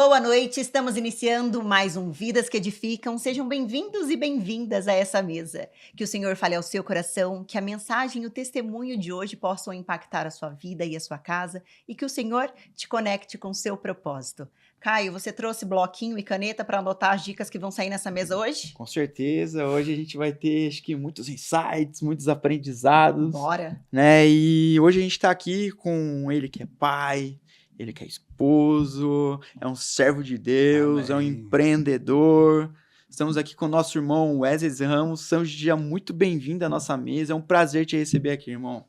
Boa noite, estamos iniciando mais um Vidas que Edificam. Sejam bem-vindos e bem-vindas a essa mesa. Que o Senhor fale ao seu coração, que a mensagem e o testemunho de hoje possam impactar a sua vida e a sua casa e que o Senhor te conecte com o seu propósito. Caio, você trouxe bloquinho e caneta para anotar as dicas que vão sair nessa mesa hoje? Com certeza, hoje a gente vai ter, acho que, muitos insights, muitos aprendizados, Bora! né? E hoje a gente tá aqui com ele que é pai, ele que é esposo, é um servo de Deus, é um Amém. empreendedor. Estamos aqui com o nosso irmão Wesley Ramos. Seja muito bem-vindo à nossa mesa. É um prazer te receber aqui, irmão.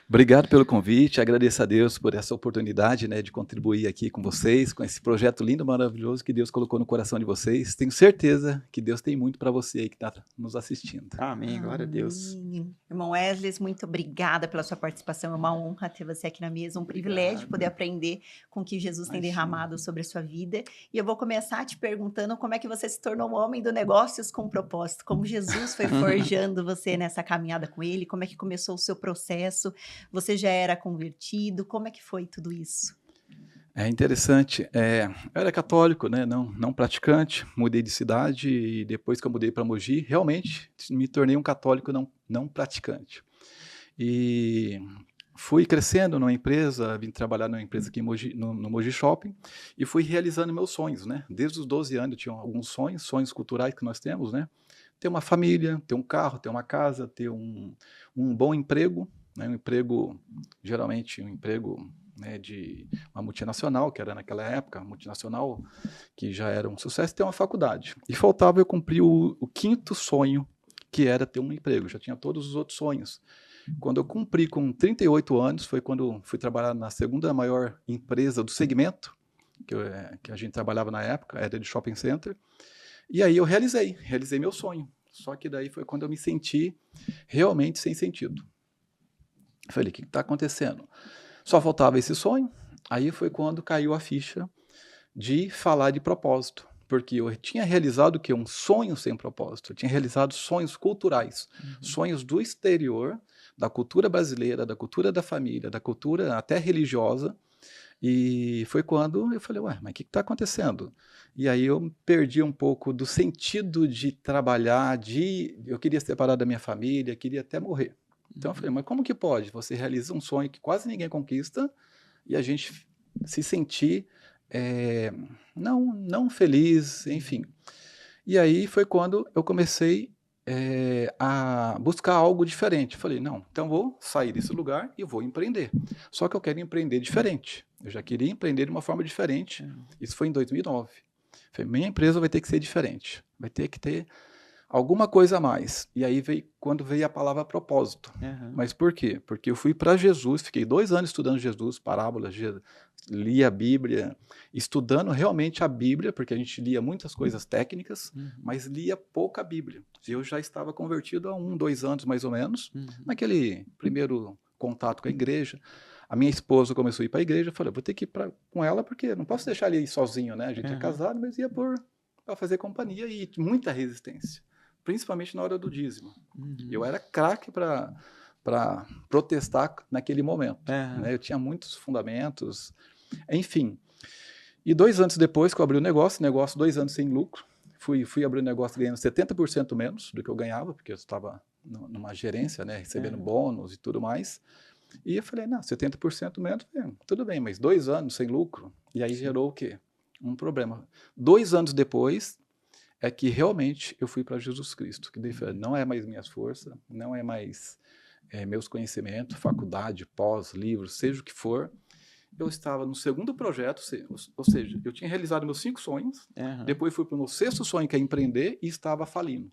Obrigado pelo convite, agradeço a Deus por essa oportunidade, né, de contribuir aqui com vocês, com esse projeto lindo, maravilhoso que Deus colocou no coração de vocês. Tenho certeza que Deus tem muito para você aí que está nos assistindo. Amém, glória a Deus. Amém. Irmão Wesley, muito obrigada pela sua participação. É uma honra ter você aqui na mesa, um privilégio poder aprender com o que Jesus tem derramado sobre a sua vida. E eu vou começar te perguntando como é que você se tornou um homem do negócios com propósito, como Jesus foi forjando você nessa caminhada com ele, como é que começou o seu processo, você já era convertido, como é que foi tudo isso? É interessante, eu era católico, né, não praticante, mudei de cidade e depois que eu mudei para Mogi, realmente me tornei um católico não praticante. E fui crescendo numa empresa, vim trabalhar numa empresa aqui em Mogi, no Mogi Shopping, e fui realizando meus sonhos, né? Desde os 12 anos eu tinha alguns sonhos culturais que nós temos, né? Ter uma família, ter um carro, ter uma casa, ter um bom emprego, né? Um emprego, geralmente um emprego, né, de uma multinacional, que era naquela época, multinacional, que já era um sucesso, ter uma faculdade. E faltava eu cumprir o quinto sonho, que era ter um emprego. Já tinha todos os outros sonhos. Quando eu cumpri com 38 anos, foi quando fui trabalhar na segunda maior empresa do segmento, que a gente trabalhava na época, era de shopping center, e aí eu realizei meu sonho. Só que daí foi quando eu me senti realmente sem sentido. Falei, o que está acontecendo? Só faltava esse sonho, aí foi quando caiu a ficha de falar de propósito, porque eu tinha realizado que um sonho sem propósito, eu tinha realizado sonhos culturais, sonhos do exterior, da cultura brasileira, da cultura da família, da cultura até religiosa, e foi quando eu falei, ué, mas o que está acontecendo? E aí eu perdi um pouco do sentido de trabalhar, eu queria separar da minha família, queria até morrer. Então eu falei, mas como que pode? Você realiza um sonho que quase ninguém conquista e a gente se sentir não feliz, enfim. E aí foi quando eu comecei a buscar algo diferente. Falei, não, então vou sair desse lugar e vou empreender. Só que eu quero empreender diferente. Eu já queria empreender de uma forma diferente. Isso foi em 2009. Falei, minha empresa vai ter que ser diferente. Vai ter que ter alguma coisa a mais. E aí quando veio a palavra propósito. Mas por quê? Porque eu fui para Jesus, fiquei 2 anos estudando Jesus, parábolas, li a Bíblia, estudando realmente a Bíblia, porque a gente lia muitas coisas técnicas, mas lia pouca Bíblia. Eu já estava convertido há 1, 2 anos mais ou menos, naquele primeiro contato com a igreja. A minha esposa começou a ir para a igreja, eu falei, vou ter que ir com ela, porque não posso deixar ele ir sozinho, né? A gente é casado, mas ia para fazer companhia e muita resistência, principalmente na hora do dízimo. Eu era craque para protestar naquele momento. Né? Eu tinha muitos fundamentos, enfim. E 2 anos depois que eu abri o negócio 2 anos sem lucro, fui abrir o negócio ganhando 70% menos do que eu ganhava, porque eu estava numa gerência, né, recebendo bônus e tudo mais. E eu falei, não, 70% menos, tudo bem, mas 2 anos sem lucro, e aí gerou o quê? Um problema. 2 anos depois é que realmente eu fui para Jesus Cristo, que daí não é mais minhas forças, não é mais meus conhecimentos, faculdade, pós, livros, seja o que for. Eu estava no segundo projeto, ou seja, eu tinha realizado meus 5 sonhos, depois fui para o meu 6º sonho, que é empreender, e estava falindo.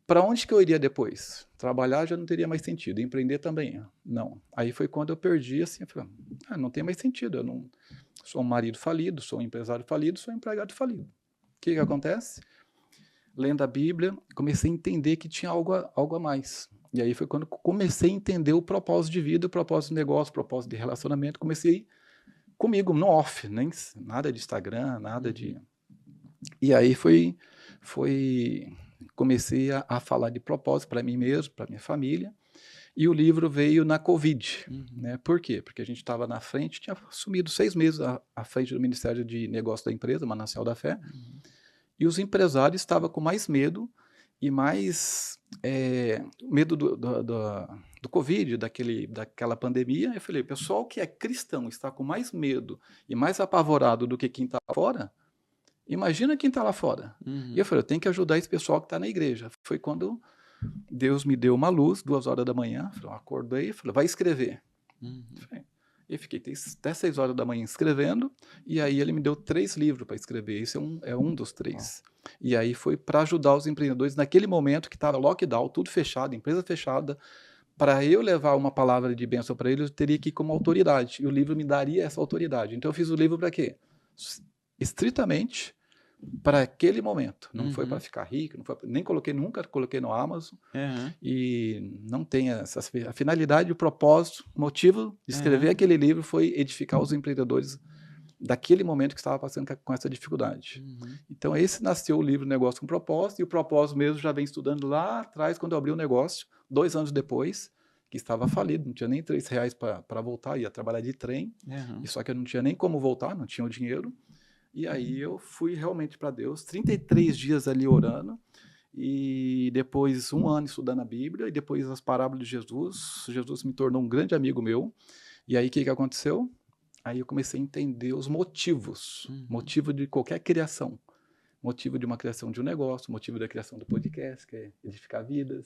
Para onde que eu iria depois? Trabalhar já não teria mais sentido, empreender também não. Aí foi quando eu perdi, assim, eu falei, não tem mais sentido, eu não sou um marido falido, sou um empresário falido, sou um empregado falido. O que acontece? Lendo a Bíblia, comecei a entender que tinha algo a mais. E aí foi quando comecei a entender o propósito de vida, o propósito de negócio, o propósito de relacionamento. Comecei comigo, no off, nem nada de Instagram, nada de... E aí comecei a falar de propósito para mim mesmo, para minha família. E o livro veio na Covid. Uhum. Né? Por quê? Porque a gente estava na frente, tinha assumido 6 meses à frente do Ministério de Negócios da empresa, Manancial da Fé, e os empresários estavam com mais medo e mais medo do Covid, daquela pandemia. Eu falei, o pessoal que é cristão está com mais medo e mais apavorado do que quem está fora, imagina quem está lá fora. Uhum. E eu falei, eu tenho que ajudar esse pessoal que está na igreja. Foi quando Deus me deu uma luz, 2 horas da manhã, eu acordei e falei, vai escrever. Uhum. E fiquei até 6 horas da manhã escrevendo, e aí ele me deu 3 livros para escrever, esse é um dos 3. E aí foi para ajudar os empreendedores naquele momento que estava lockdown, tudo fechado, empresa fechada. Para eu levar uma palavra de bênção para eles, eu teria que ir como autoridade, e o livro me daria essa autoridade. Então eu fiz o livro para quê? Estritamente para aquele momento. Não foi para ficar rico, nunca coloquei no Amazon. E não tem a finalidade, o propósito, o motivo de escrever aquele livro foi edificar os empreendedores daquele momento que estava passando com essa dificuldade. Então esse nasceu o livro Negócio com Propósito, e o propósito mesmo já vem estudando lá atrás, quando eu abri o negócio, 2 anos depois, que estava falido, não tinha nem R$3 para voltar, ia trabalhar de trem, e só que eu não tinha nem como voltar, não tinha o dinheiro. E aí eu fui realmente para Deus, 33 dias ali orando, e depois 1 ano estudando a Bíblia, e depois as parábolas de Jesus. Jesus me tornou um grande amigo meu. E aí o que aconteceu? Aí eu comecei a entender os motivos, motivo de qualquer criação. Motivo de uma criação de um negócio, motivo da criação do podcast, que é edificar vidas,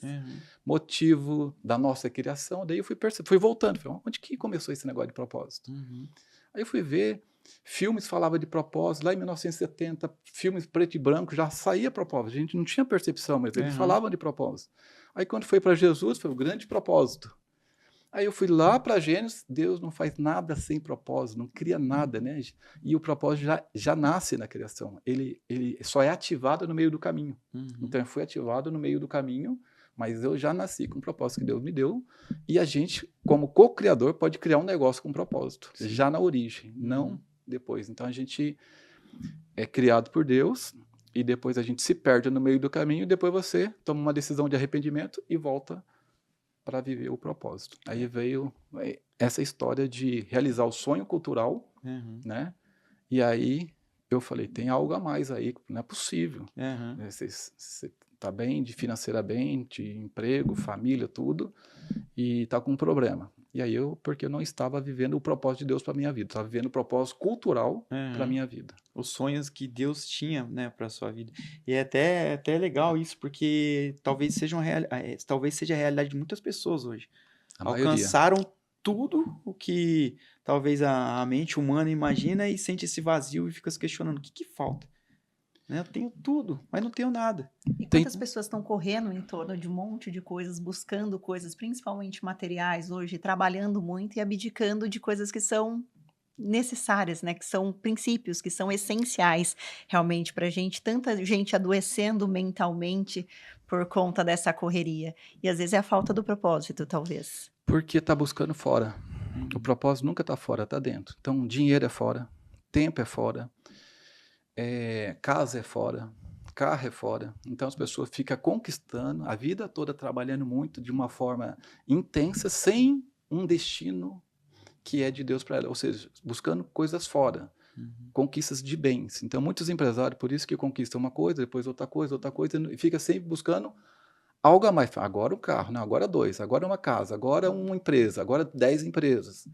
motivo da nossa criação. Daí eu fui voltando, falei, onde que começou esse negócio de propósito? Aí eu fui ver, filmes falavam de propósito, lá em 1970, filmes preto e branco, já saía propósito, a gente não tinha percepção, mas eles falavam de propósito. Aí quando foi para Jesus, foi o grande propósito. Aí eu fui lá para Gênesis, Deus não faz nada sem propósito, não cria nada, né? E o propósito já nasce na criação, ele só é ativado no meio do caminho. Então eu fui ativado no meio do caminho, mas eu já nasci com o propósito que Deus me deu, e a gente, como co-criador, pode criar um negócio com propósito, já na origem, não depois. Então a gente é criado por Deus, e depois a gente se perde no meio do caminho, e depois você toma uma decisão de arrependimento e volta para viver o propósito. Aí veio essa história de realizar o sonho cultural, né? E aí eu falei, tem algo a mais aí, não é possível. Você está bem, financeiramente, emprego, família, tudo, e está com um problema. E aí porque eu não estava vivendo o propósito de Deus para minha vida, estava vivendo o propósito cultural para minha vida. Os sonhos que Deus tinha, né, para sua vida. E é até legal isso, porque talvez seja a realidade de muitas pessoas hoje. Alcançaram tudo o que talvez a mente humana imagina e sente esse vazio e fica se questionando, o que falta? Né? Eu tenho tudo, mas não tenho nada. E quantas pessoas estão correndo em torno de um monte de coisas, buscando coisas, principalmente materiais hoje, trabalhando muito e abdicando de coisas que são necessárias, né? Que são princípios, que são essenciais realmente para a gente. Tanta gente adoecendo mentalmente por conta dessa correria. E às vezes é a falta do propósito, talvez. Porque está buscando fora. O propósito nunca está fora, está dentro. Então, dinheiro é fora, tempo é fora, casa é fora, carro é fora. Então as pessoas ficam conquistando a vida toda, trabalhando muito de uma forma intensa, sem um destino que é de Deus para ela, ou seja, buscando coisas fora, conquistas de bens. Então muitos empresários, por isso que conquistam uma coisa, depois outra coisa, e fica sempre buscando algo a mais. Agora um carro, não, agora 2, agora uma casa, agora uma empresa, agora 10 empresas.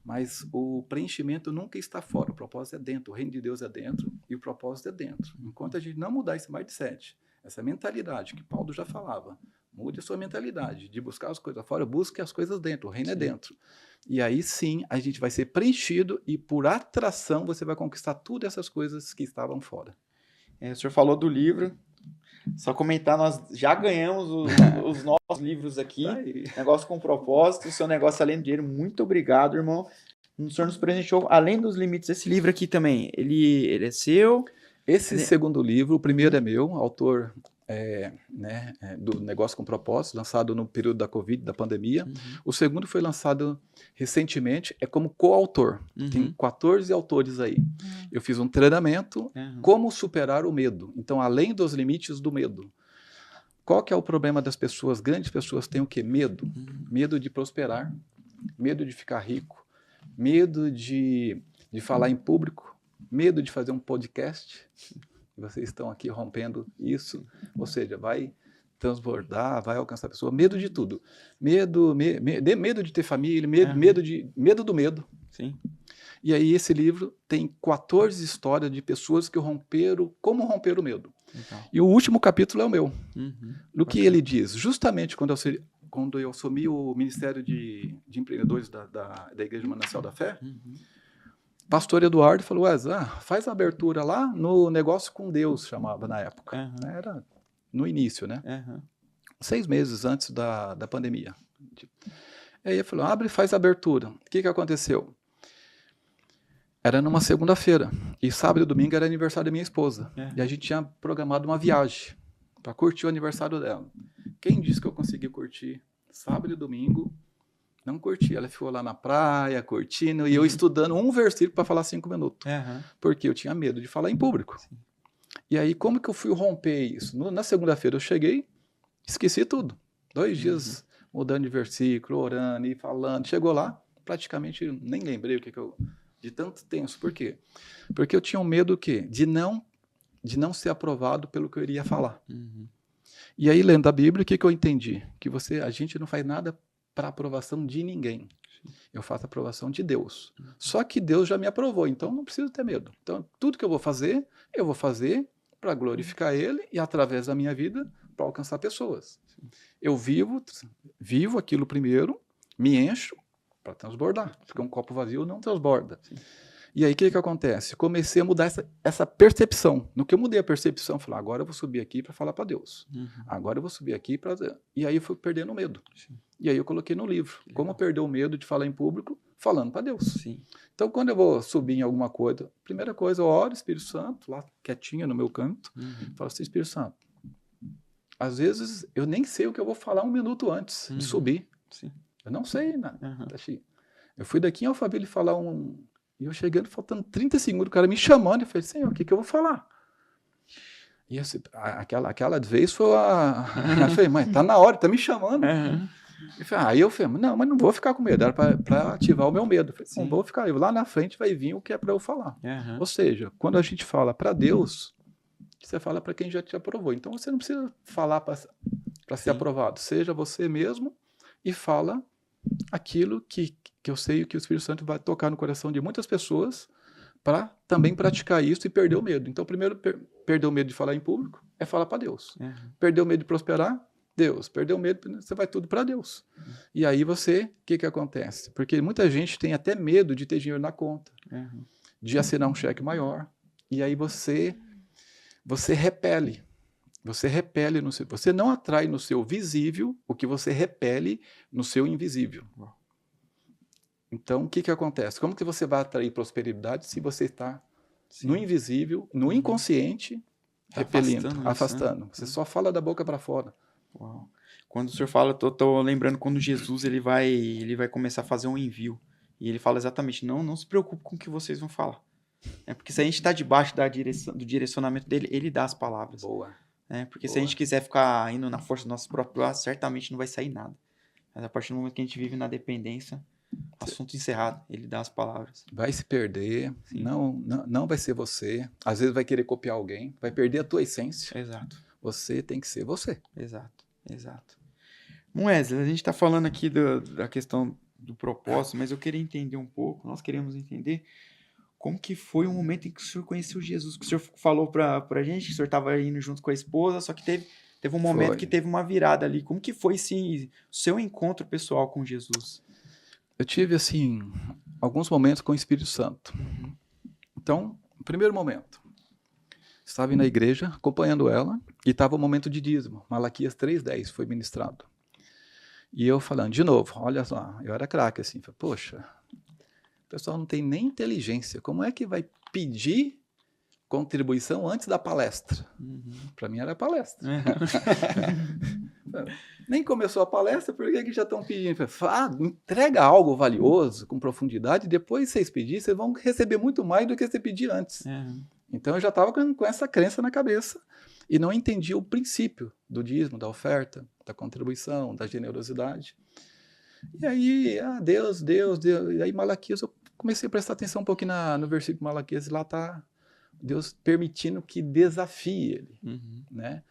Mas o preenchimento nunca está fora, o propósito é dentro, o reino de Deus é dentro e o propósito é dentro. Enquanto a gente não mudar esse mindset, essa mentalidade que Paulo já falava, mude a sua mentalidade de buscar as coisas fora, busque as coisas dentro, o reino é dentro. E aí sim a gente vai ser preenchido e por atração você vai conquistar todas essas coisas que estavam fora. O senhor falou do livro. Só comentar, nós já ganhamos os nossos livros aqui, Negócio com Propósito, o seu negócio além do dinheiro, muito obrigado, irmão. O senhor nos presenteou, além dos limites, esse livro aqui também, ele é seu? Esse segundo livro, o primeiro é meu, autor do Negócio com Propósito, lançado no período da Covid, da pandemia. O segundo foi lançado recentemente, é como coautor. Tem 14 autores aí. Eu fiz um treinamento, como superar o medo. Então, além dos limites do medo. Qual que é o problema das pessoas? Grandes pessoas têm o quê? Medo. Medo de prosperar, medo de ficar rico, medo de falar em público, medo de fazer um podcast. Vocês estão aqui rompendo isso. Ou seja, vai transbordar, vai alcançar a pessoa. Medo de tudo. Medo de ter família, medo do medo. Sim. E aí esse livro tem 14 histórias de pessoas que romperam, como romper o medo. Legal. E o último capítulo é o meu. No que ele diz, justamente quando eu assumi o Ministério de Empreendedores da Igreja Manancial da Fé, pastor Eduardo falou, faz a abertura lá no Negócio com Deus, chamava na época. Era no início, né? 6 meses antes da pandemia. Aí ele falou, abre e faz a abertura. O que aconteceu? Era numa segunda-feira, e sábado e domingo era aniversário da minha esposa. E a gente tinha programado uma viagem para curtir o aniversário dela. Quem disse que eu consegui curtir sábado e domingo? Não curti. Ela ficou lá na praia, curtindo, e eu estudando um versículo para falar 5 minutos. Porque eu tinha medo de falar em público. Sim. E aí, como que eu fui romper isso? Na segunda-feira eu cheguei, esqueci tudo. 2 dias mudando de versículo, orando e falando. Chegou lá, praticamente nem lembrei o que eu... De tanto tenso. Por quê? Porque eu tinha um medo de não ser aprovado pelo que eu iria falar. E aí, lendo a Bíblia, o que eu entendi? Que a gente não faz nada para aprovação de ninguém. Eu faço a aprovação de Deus. Só que Deus já me aprovou, então não preciso ter medo. Então, tudo que eu vou fazer para glorificar Ele e, através da minha vida, para alcançar pessoas. Eu vivo aquilo primeiro, me encho, para transbordar, porque um copo vazio não transborda. Sim. E aí, o que acontece? Comecei a mudar essa percepção. No que eu mudei a percepção, falei, agora eu vou subir aqui para falar para Deus. Agora eu vou subir aqui para... E aí eu fui perdendo o medo. Sim. E aí eu coloquei no livro, como perder o medo de falar em público, falando para Deus. Sim. Então, quando eu vou subir em alguma coisa, primeira coisa, eu oro, Espírito Santo, lá quietinho no meu canto, falo assim, Espírito Santo, às vezes eu nem sei o que eu vou falar 1 minuto antes de subir. Sim. Eu não sei nada. Eu fui daqui em Alphaville falar E eu chegando, faltando 30 segundos, o cara me chamando, eu falei, Senhor, o que eu vou falar? E aquela vez foi eu falei, mãe, tá na hora, tá me chamando. Aí eu falei, não, mas não vou ficar com medo, era para ativar o meu medo. Eu falei, não vou ficar, lá na frente vai vir o que é para eu falar. Ou seja, quando a gente fala para Deus, você fala para quem já te aprovou. Então você não precisa falar para ser aprovado. Seja você mesmo e fala aquilo que eu sei que o Espírito Santo vai tocar no coração de muitas pessoas para também praticar isso e perder o medo. Então, primeiro, perder o medo de falar em público é falar para Deus. Perder o medo de prosperar, Deus. Perder o medo, você vai tudo para Deus. E aí o que acontece? Porque muita gente tem até medo de ter dinheiro na conta, de assinar um cheque maior. E aí você repele. Você não atrai no seu visível o que você repele no seu invisível. Então, o que acontece? Como que você vai atrair prosperidade se você está no invisível, no inconsciente, repelindo, afastando? Você só fala da boca para fora. Uau. Quando o senhor fala, tô lembrando quando Jesus ele vai começar a fazer um envio. E ele fala exatamente, não se preocupe com o que vocês vão falar. Porque se a gente está debaixo do direcionamento dele, ele dá as palavras. Boa. Porque se a gente quiser ficar indo na força do nosso próprio braço, certamente não vai sair nada. Mas a partir do momento que a gente vive na dependência, assunto encerrado, ele dá as palavras. Vai se perder, não vai ser você. Às vezes vai querer copiar alguém, vai perder a tua essência. Exato. Você tem que ser você. Exato. Wesley, a gente está falando aqui da questão do propósito, mas eu queria entender um pouco, nós queremos entender como que foi o momento em que o senhor conheceu Jesus, que o senhor falou pra gente que o senhor estava indo junto com a esposa, só que teve um momento que teve uma virada ali. Como que foi esse seu encontro pessoal com Jesus? Eu tive, alguns momentos com o Espírito Santo. Então, no primeiro momento, estava na igreja, acompanhando ela, e estava o momento de dízimo. Malaquias 3:10 foi ministrado. E eu falando, de novo, olha só, eu era craque, falei, poxa, o pessoal não tem nem inteligência. Como é que vai pedir contribuição antes da palestra? Para mim era palestra. Nem começou a palestra, por que já estão pedindo? Entrega algo valioso, com profundidade, depois vocês pedirem, vocês vão receber muito mais do que você pedir antes. Então eu já estava com essa crença na cabeça. e não entendia o princípio do dízimo, da oferta, da contribuição, da generosidade. E aí, Deus. E aí Malaquias, eu comecei a prestar atenção um pouquinho no versículo de Malaquias, e lá está Deus permitindo que desafie ele, né?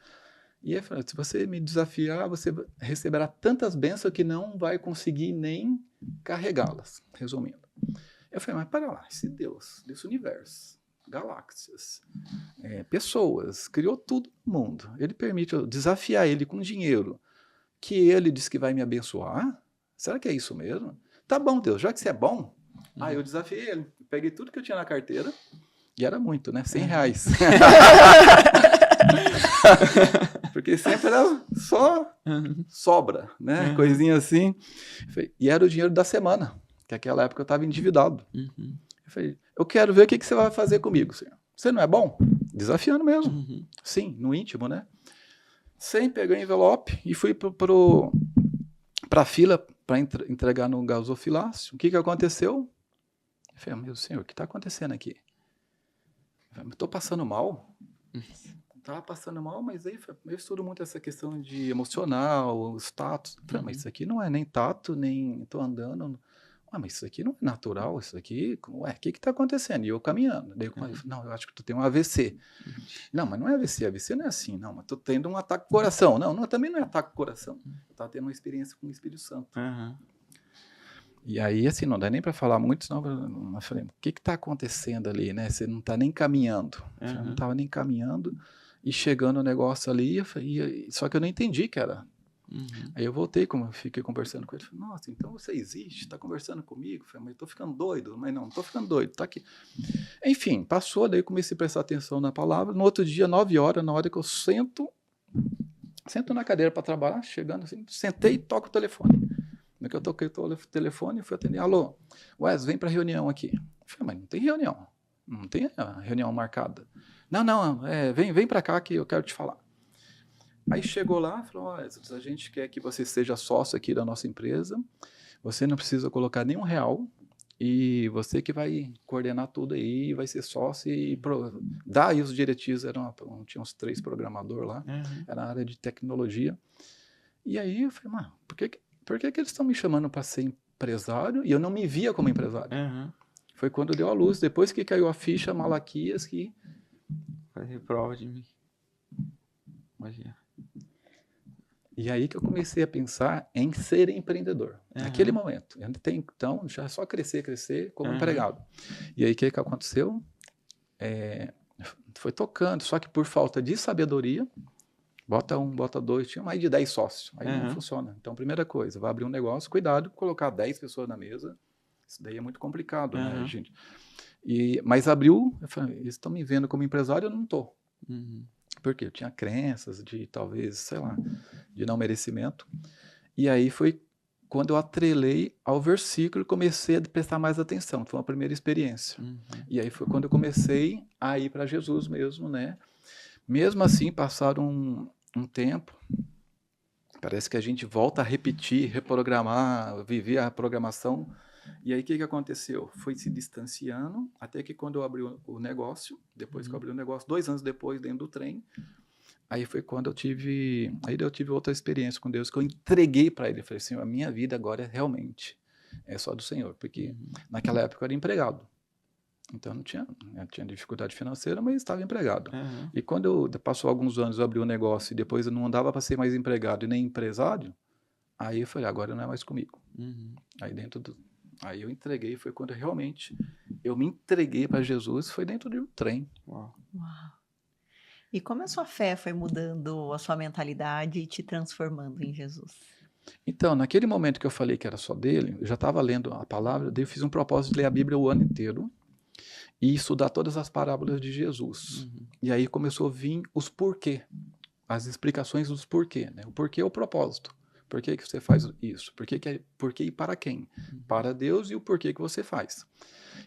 E ele falou, se você me desafiar, você receberá tantas bênçãos que não vai conseguir nem carregá-las, resumindo. Eu falei, mas para lá, esse Deus, desse universo, galáxias, pessoas, criou tudo no mundo, ele permite eu desafiar ele com dinheiro, que ele diz que vai me abençoar? Será que é isso mesmo? Tá bom, Deus, já que você é bom, eu desafiei ele, peguei tudo que eu tinha na carteira, e era muito, né? R$100. Porque sempre era só sobra, né? Coisinha assim. E era o dinheiro da semana, que naquela época eu estava endividado. Eu falei, eu quero ver o que você vai fazer comigo, Senhor. Você não é bom? Desafiando mesmo. Sim, no íntimo, né? Sem pegar o envelope e fui para a fila para entregar no gasofilácio. O que aconteceu? Eu falei, meu Senhor, o que está acontecendo aqui? Eu estou passando mal? Estava passando mal, mas aí eu estudo muito essa questão de emocional, status. Mas isso aqui não é nem tato, nem estou andando. Mas isso aqui não é natural, isso aqui, o que está acontecendo? E eu caminhando. Daí eu falei, não, eu acho que tu tem um AVC. Não, mas não é AVC, AVC não é assim, não, mas tu tendo um ataque ao coração. Não, também não é ataque ao coração. Eu estava tendo uma experiência com o Espírito Santo. E aí, assim, não dá nem para falar muito, senão eu falei, o que está acontecendo ali, né? Você não está nem caminhando. Você não estava nem caminhando e chegando o negócio ali, só que eu não entendi que era. Aí eu voltei, fiquei conversando com ele, falei, nossa, então você existe, está conversando comigo? Falei, mas eu estou ficando doido. Mas não estou ficando doido, está aqui. Enfim, passou, daí eu comecei a prestar atenção na palavra. No outro dia, 9 horas, na hora que eu sento na cadeira para trabalhar, chegando assim, sentei e toco o telefone. No que eu toquei o telefone, fui atender. Alô, Wes, vem para a reunião aqui. Eu falei, mas não tem reunião. Não tem a reunião marcada. Não, vem para cá que eu quero te falar. Aí chegou lá, falou, a gente quer que você seja sócio aqui da nossa empresa. Você não precisa colocar nenhum real. E você que vai coordenar tudo aí, vai ser sócio e dar aí os diretivos. Tinha uns 3 programadores lá. Era a área de tecnologia. E aí eu falei, mas por que eles estão me chamando para ser empresário e eu não me via como empresário? Foi quando deu a luz, depois que caiu a ficha, Malaquias, que... Fazer prova de mim. Imagina. E aí que eu comecei a pensar em ser empreendedor. Naquele momento. Então, já só crescer como empregado. E aí o que aconteceu? Foi tocando, só que por falta de sabedoria, bota 1, bota 2, tinha mais de 10 sócios. Aí não funciona. Então, primeira coisa, vai abrir um negócio, cuidado, colocar 10 pessoas na mesa, isso daí é muito complicado, né, gente? Mas abriu, eu falei, eles estão me vendo como empresário, eu não estou. Porque eu tinha crenças de, talvez, sei lá, de não merecimento. E aí foi quando eu atrelei ao versículo e comecei a prestar mais atenção. Foi uma primeira experiência. E aí foi quando eu comecei a ir para Jesus mesmo, né? Mesmo assim, passaram um tempo, parece que a gente volta a repetir, reprogramar, viver a programação. E aí o que aconteceu? Foi se distanciando, até que quando eu abri o negócio, depois que eu abri o negócio, 2 anos depois, dentro do trem, aí foi quando eu tive outra experiência com Deus, que eu entreguei para Ele. Eu falei, Senhor, a minha vida agora realmente é só do Senhor, porque naquela época eu era empregado. Então eu tinha dificuldade financeira, mas estava empregado. E quando passou alguns anos, eu abri o negócio e depois eu não andava para ser mais empregado e nem empresário, aí eu falei, agora não é mais comigo. Aí eu entreguei, foi quando realmente eu me entreguei para Jesus, foi dentro de um trem. Uau. E como a sua fé foi mudando a sua mentalidade e te transformando em Jesus? Então, naquele momento que eu falei que era só dele, eu já estava lendo a palavra, daí eu fiz um propósito de ler a Bíblia o ano inteiro e estudar todas as parábolas de Jesus. E aí começou a vir os porquê, as explicações dos porquê, né? O porquê é o propósito. Por que você faz isso? Por que e para quem? Para Deus e o porquê que você faz.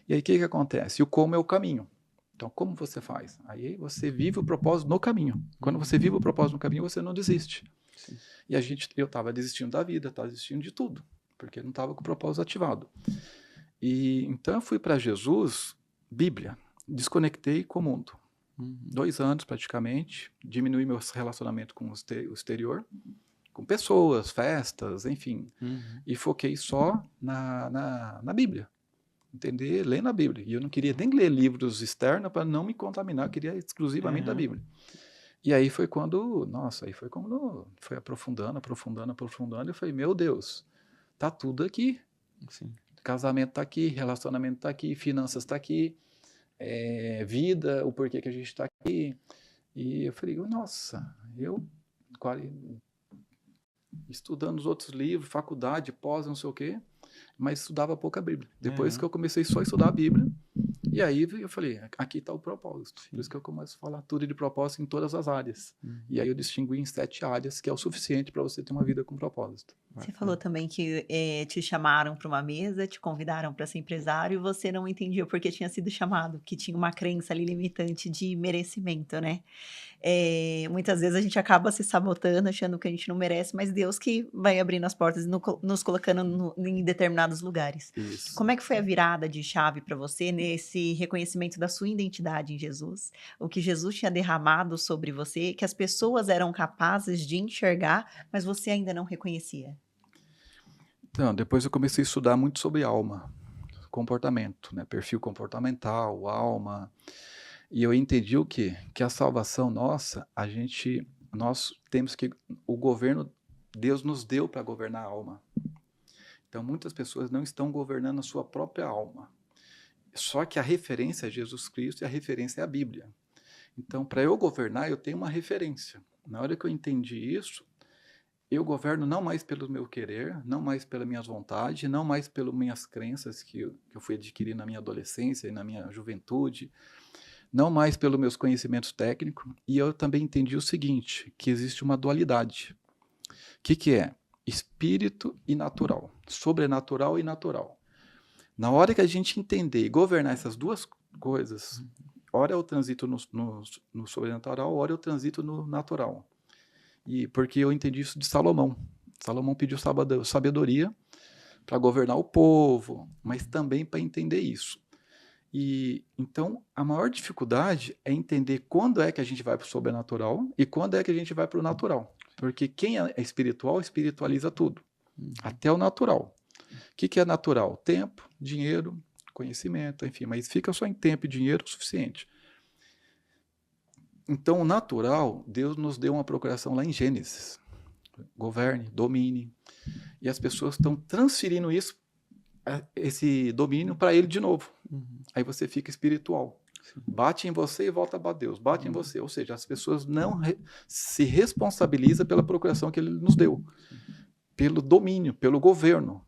E aí o que acontece? E o como é o caminho. Então, como você faz? Aí você vive o propósito no caminho. Quando você vive o propósito no caminho, você não desiste. Sim. E eu estava desistindo da vida, estava desistindo de tudo, porque não estava com o propósito ativado. E então eu fui para Jesus, Bíblia, desconectei com o mundo. 2 anos praticamente, diminui meu relacionamento com o exterior, com pessoas, festas, enfim, e foquei só na Bíblia, entender, lendo a Bíblia, e eu não queria nem ler livros externos para não me contaminar, eu queria exclusivamente da Bíblia. E aí foi quando foi aprofundando, eu falei, meu Deus, tá tudo aqui. Sim. Casamento tá aqui, relacionamento tá aqui, finanças tá aqui, vida, o porquê que a gente está aqui. E eu falei, nossa, eu estudando os outros livros, faculdade, pós, não sei o quê, mas estudava pouca Bíblia. Depois que eu comecei só a estudar a Bíblia, e aí eu falei, aqui está o propósito. Por isso que eu começo a falar tudo de propósito em todas as áreas. E aí eu distingui em 7 áreas, que é o suficiente para você ter uma vida com propósito. Você falou também que te chamaram para uma mesa, te convidaram para ser empresário e você não entendia por que tinha sido chamado, que tinha uma crença ali limitante de merecimento, né? Muitas vezes a gente acaba se sabotando, achando que a gente não merece, mas Deus que vai abrindo as portas e nos colocando em determinados lugares. Isso. Como é que foi a virada de chave para você nesse reconhecimento da sua identidade em Jesus? O que Jesus tinha derramado sobre você, que as pessoas eram capazes de enxergar, mas você ainda não reconhecia? Então, depois eu comecei a estudar muito sobre alma, comportamento, né? Perfil comportamental, alma. E eu entendi o quê? Que a salvação nossa, nós temos que, o governo, Deus nos deu para governar a alma. Então, muitas pessoas não estão governando a sua própria alma. Só que a referência é Jesus Cristo e a referência é a Bíblia. Então, para eu governar, eu tenho uma referência. Na hora que eu entendi isso, eu governo não mais pelo meu querer, não mais pelas minhas vontades, não mais pelas minhas crenças que eu fui adquirir na minha adolescência e na minha juventude, não mais pelos meus conhecimentos técnicos. E eu também entendi o seguinte, que existe uma dualidade. O que é? Espírito e natural, sobrenatural e natural. Na hora que a gente entender e governar essas duas coisas, ora eu transito no sobrenatural, ora eu transito no natural. E porque eu entendi isso de Salomão. Salomão pediu sabedoria para governar o povo, mas também para entender isso. E então a maior dificuldade é entender quando é que a gente vai para o sobrenatural e quando é que a gente vai para o natural. Porque quem é espiritual, espiritualiza tudo, até o natural. O que é natural? Tempo, dinheiro, conhecimento, enfim, mas fica só em tempo e dinheiro o suficiente. Então, o natural, Deus nos deu uma procuração lá em Gênesis. Governe, domine. E as pessoas estão transferindo esse domínio para ele de novo. Aí você fica espiritual. Bate em você e volta para Deus. Bate em você. Ou seja, as pessoas não se responsabilizam pela procuração que ele nos deu. Pelo domínio, pelo governo.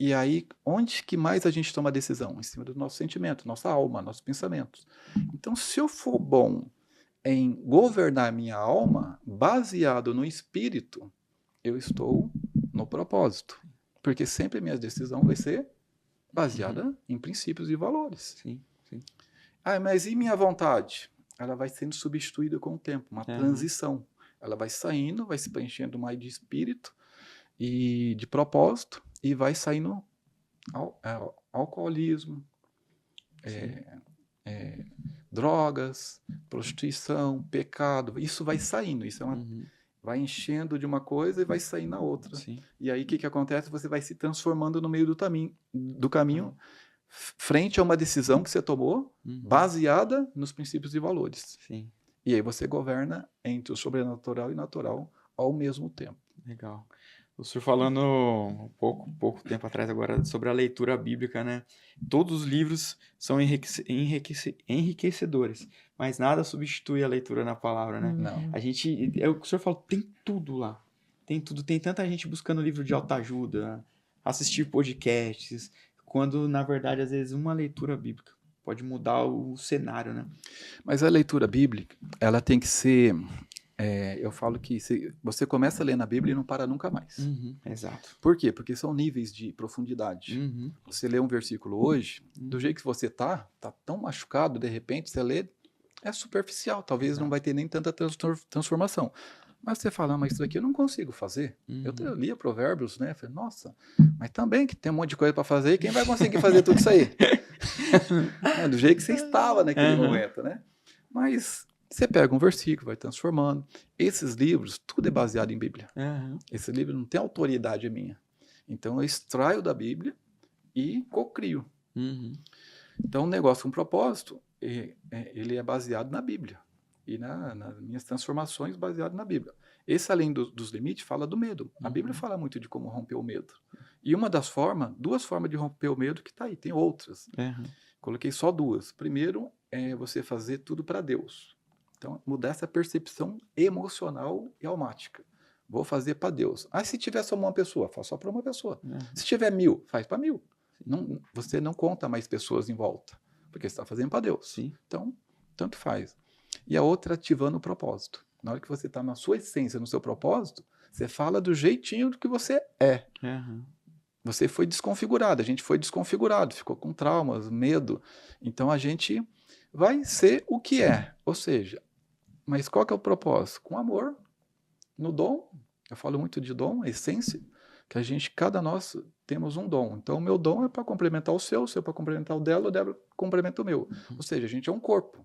E aí, onde que mais a gente toma decisão? Em cima do nosso sentimento, nossa alma, nossos pensamentos. Então, se eu for bom em governar minha alma, baseado no espírito, eu estou no propósito. Porque sempre minha decisão vai ser baseada em princípios e valores. Sim. Mas e minha vontade? Ela vai sendo substituída com o tempo, uma transição. Ela vai saindo, vai se preenchendo mais de espírito e de propósito, e vai saindo alcoolismo, drogas, prostituição, pecado, isso vai saindo, isso é vai enchendo de uma coisa e vai saindo na outra. Sim. E aí o que acontece? Você vai se transformando no meio do caminho frente a uma decisão que você tomou, baseada nos princípios e valores. Sim. E aí você governa entre o sobrenatural e o natural ao mesmo tempo. Legal. O senhor falando um pouco tempo atrás agora sobre a leitura bíblica, né? Todos os livros são enriquecedores, mas nada substitui a leitura na palavra, né? Não. A gente, é o que o senhor falou, tem tudo lá. Tem tudo. Tem tanta gente buscando livro de autoajuda, assistir podcasts, quando, na verdade, às vezes, uma leitura bíblica pode mudar o cenário, né? Mas a leitura bíblica, ela tem que ser... eu falo que você começa a ler na Bíblia e não para nunca mais. Exato. Por quê? Porque são níveis de profundidade. Você lê um versículo hoje, do jeito que você tá tão machucado, de repente você lê, é superficial, talvez não vai ter nem tanta transformação. Mas você fala, mas isso aqui eu não consigo fazer. Eu lia Provérbios, né? Falei, nossa, mas também que tem um monte de coisa para fazer, e quem vai conseguir fazer tudo isso aí? Do jeito que você estava naquele momento, né? Mas você pega um versículo, vai transformando. Esses livros, tudo é baseado em Bíblia. Esse livro não tem autoridade minha. Então, eu extraio da Bíblia e cocrio. Então, um negócio com propósito, ele é baseado na Bíblia. E nas minhas transformações baseado na Bíblia. Esse, além dos limites, fala do medo. A Bíblia fala muito de como romper o medo. E uma das duas formas de romper o medo que está aí, tem outras. Coloquei só duas. Primeiro, é você fazer tudo para Deus. Então, mudar essa percepção emocional e almática. Vou fazer para Deus. Se tiver só uma pessoa, faz só para uma pessoa. Se tiver 1000, faz para 1000. Você não conta mais pessoas em volta, porque você está fazendo para Deus. Sim. Então, tanto faz. E a outra, ativando o propósito. Na hora que você está na sua essência, no seu propósito, você fala do jeitinho do que você é. Você foi desconfigurado, a gente foi desconfigurado, ficou com traumas, medo. Então, a gente vai ser o que é. Ou seja, mas qual que é o propósito? Com amor, no dom. Eu falo muito de dom, a essência, que cada nós temos um dom. Então, o meu dom é para complementar o seu para complementar o dela complementa o meu. Ou seja, a gente é um corpo.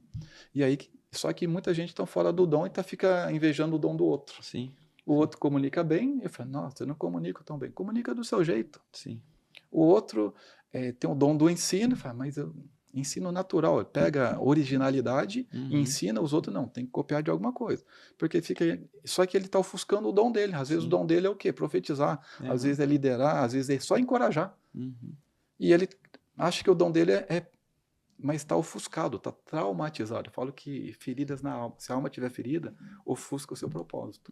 E aí, só que muita gente está fora do dom e fica invejando o dom do outro. Sim. O outro comunica bem, e fala, nossa, eu não comunico tão bem. Comunica do seu jeito. Sim. O outro tem o dom do ensino, e fala, mas eu ensino natural, ele pega originalidade e ensina, os outros não, tem que copiar de alguma coisa. Porque só que ele está ofuscando o dom dele. Às vezes o dom dele é o quê? Profetizar, às vezes é liderar, às vezes é só encorajar. E ele acha que o dom dele mas está ofuscado, está traumatizado. Eu falo que feridas na alma, se a alma estiver ferida, ofusca o seu propósito.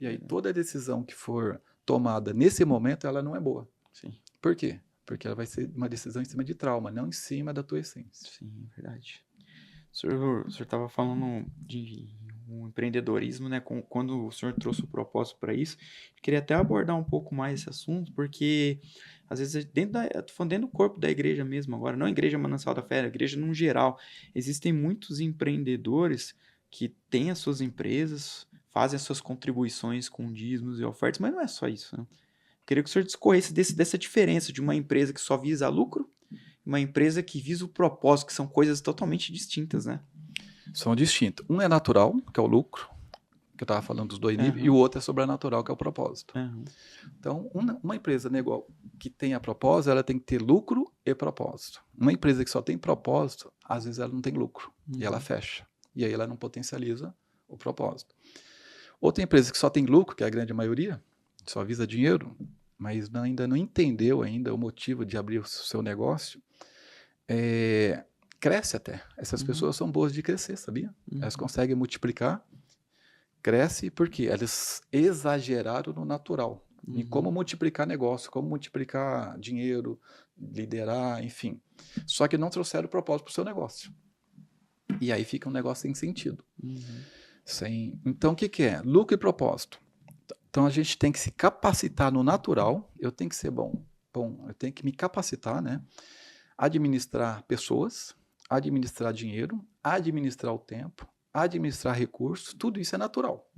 E aí toda decisão que for tomada nesse momento, ela não é boa. Sim. Por quê? Porque ela vai ser uma decisão em cima de trauma, não em cima da tua essência. Sim, verdade. O senhor estava falando de um empreendedorismo, né? Quando o senhor trouxe o propósito para isso, eu queria até abordar um pouco mais esse assunto, porque às vezes tô falando dentro do corpo da igreja mesmo agora, não a igreja Manancial da Fé, a igreja no geral. Existem muitos empreendedores que têm as suas empresas, fazem as suas contribuições com dízimos e ofertas, mas não é só isso, né? Eu queria que o senhor discorresse dessa diferença de uma empresa que só visa lucro e uma empresa que visa o propósito, que são coisas totalmente distintas, né? São distintos. Um é natural, que é o lucro, que eu estava falando dos dois níveis, e o outro é sobrenatural, que é o propósito. Então, uma empresa que tenha propósito, ela tem que ter lucro e propósito. Uma empresa que só tem propósito, às vezes ela não tem lucro, e ela fecha. E aí ela não potencializa o propósito. Outra empresa que só tem lucro, que é a grande maioria, só visa dinheiro, mas ainda não entendeu o motivo de abrir o seu negócio, cresce até. Essas pessoas são boas de crescer, sabia? Elas conseguem multiplicar, cresce porque elas exageraram no natural. Em como multiplicar negócio, como multiplicar dinheiro, liderar, enfim. Só que não trouxeram o propósito para o seu negócio. E aí fica um negócio sem sentido. Então, o que é? Lucro e propósito. Então, a gente tem que se capacitar no natural. Eu tenho que ser bom, eu tenho que me capacitar, né? Administrar pessoas, administrar dinheiro, administrar o tempo, administrar recursos, tudo isso é natural.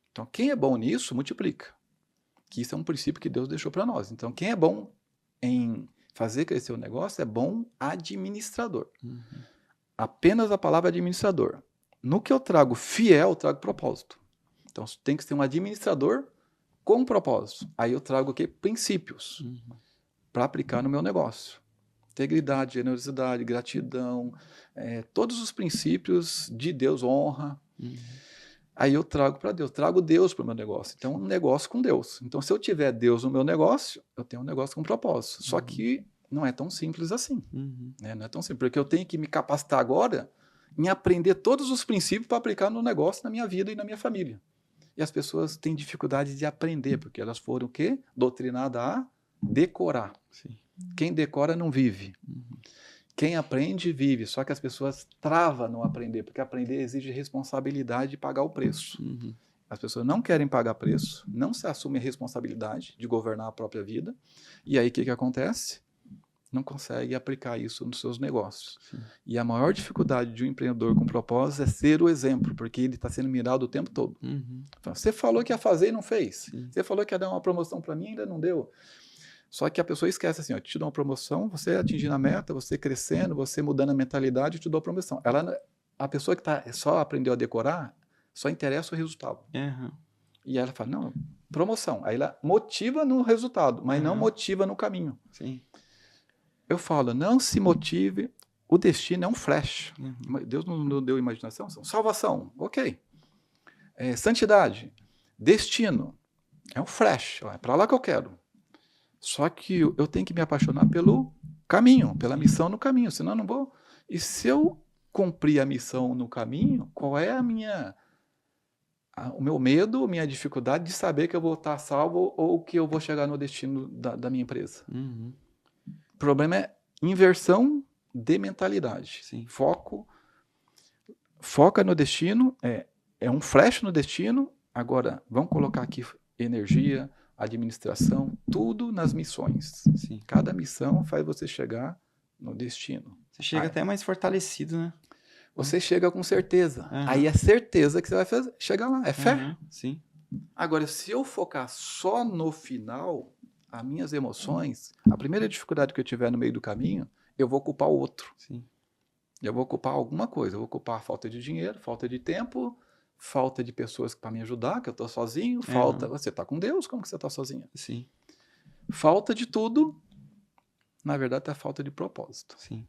Então, quem é bom nisso, multiplica. Que isso é um princípio que Deus deixou para nós. Então, quem é bom em fazer crescer o negócio é bom administrador. Apenas a palavra administrador. No que eu trago fiel, eu trago propósito. Então, tem que ser um administrador com propósito. Aí eu trago o quê? Princípios para aplicar no meu negócio. Integridade, generosidade, gratidão, todos os princípios de Deus, honra. Aí eu trago para Deus, trago Deus para o meu negócio. Então, um negócio com Deus. Então, se eu tiver Deus no meu negócio, eu tenho um negócio com propósito. Só que não é tão simples assim. Né? Não é tão simples, porque eu tenho que me capacitar agora em aprender todos os princípios para aplicar no negócio, na minha vida e na minha família. E as pessoas têm dificuldade de aprender, porque elas foram o quê? Doutrinadas a decorar. Sim. Quem decora não vive. Quem aprende, vive. Só que as pessoas travam no aprender, porque aprender exige responsabilidade de pagar o preço. As pessoas não querem pagar preço, não se assumem a responsabilidade de governar a própria vida. E aí o que acontece? Não consegue aplicar isso nos seus negócios. E a maior dificuldade de um empreendedor com propósito é ser o exemplo, porque ele está sendo mirado o tempo todo. Então, você falou que ia fazer e não fez. Você falou que ia dar uma promoção para mim e ainda não deu. Só que a pessoa esquece assim, ó, te dou uma promoção, você atingindo a meta, você crescendo, você mudando a mentalidade, eu te dou a promoção. Ela a pessoa que só aprendeu a decorar, só interessa o resultado. Uhum. E ela fala, não, promoção. Aí ela motiva no resultado, mas não motiva no caminho. Sim. Eu falo, não se motive, o destino é um flash. Deus não deu imaginação, salvação, ok. Santidade, destino, é um flash, é para lá que eu quero. Só que eu tenho que me apaixonar pelo caminho, pela missão no caminho, senão eu não vou. E se eu cumprir a missão no caminho, qual é o meu medo, minha dificuldade de saber que eu vou estar salvo ou que eu vou chegar no destino da minha empresa? Uhum. O problema é inversão de mentalidade. Sim. Foca no destino, é um flash no destino. Agora, vamos colocar aqui energia, administração, tudo nas missões. Sim. Cada missão faz você chegar no destino. Você chega até mais fortalecido, né? Você chega com certeza. Aí é certeza que você vai chegar lá. É fé. Sim. Agora, se eu focar só no final, as minhas emoções, a primeira dificuldade que eu tiver no meio do caminho, eu vou culpar o outro. Sim. Eu vou culpar alguma coisa. Eu vou culpar a falta de dinheiro, falta de tempo, falta de pessoas para me ajudar, que eu estou sozinho, você está com Deus, como que você está sozinho? Sim. Falta de tudo, na verdade é falta de propósito. Sim.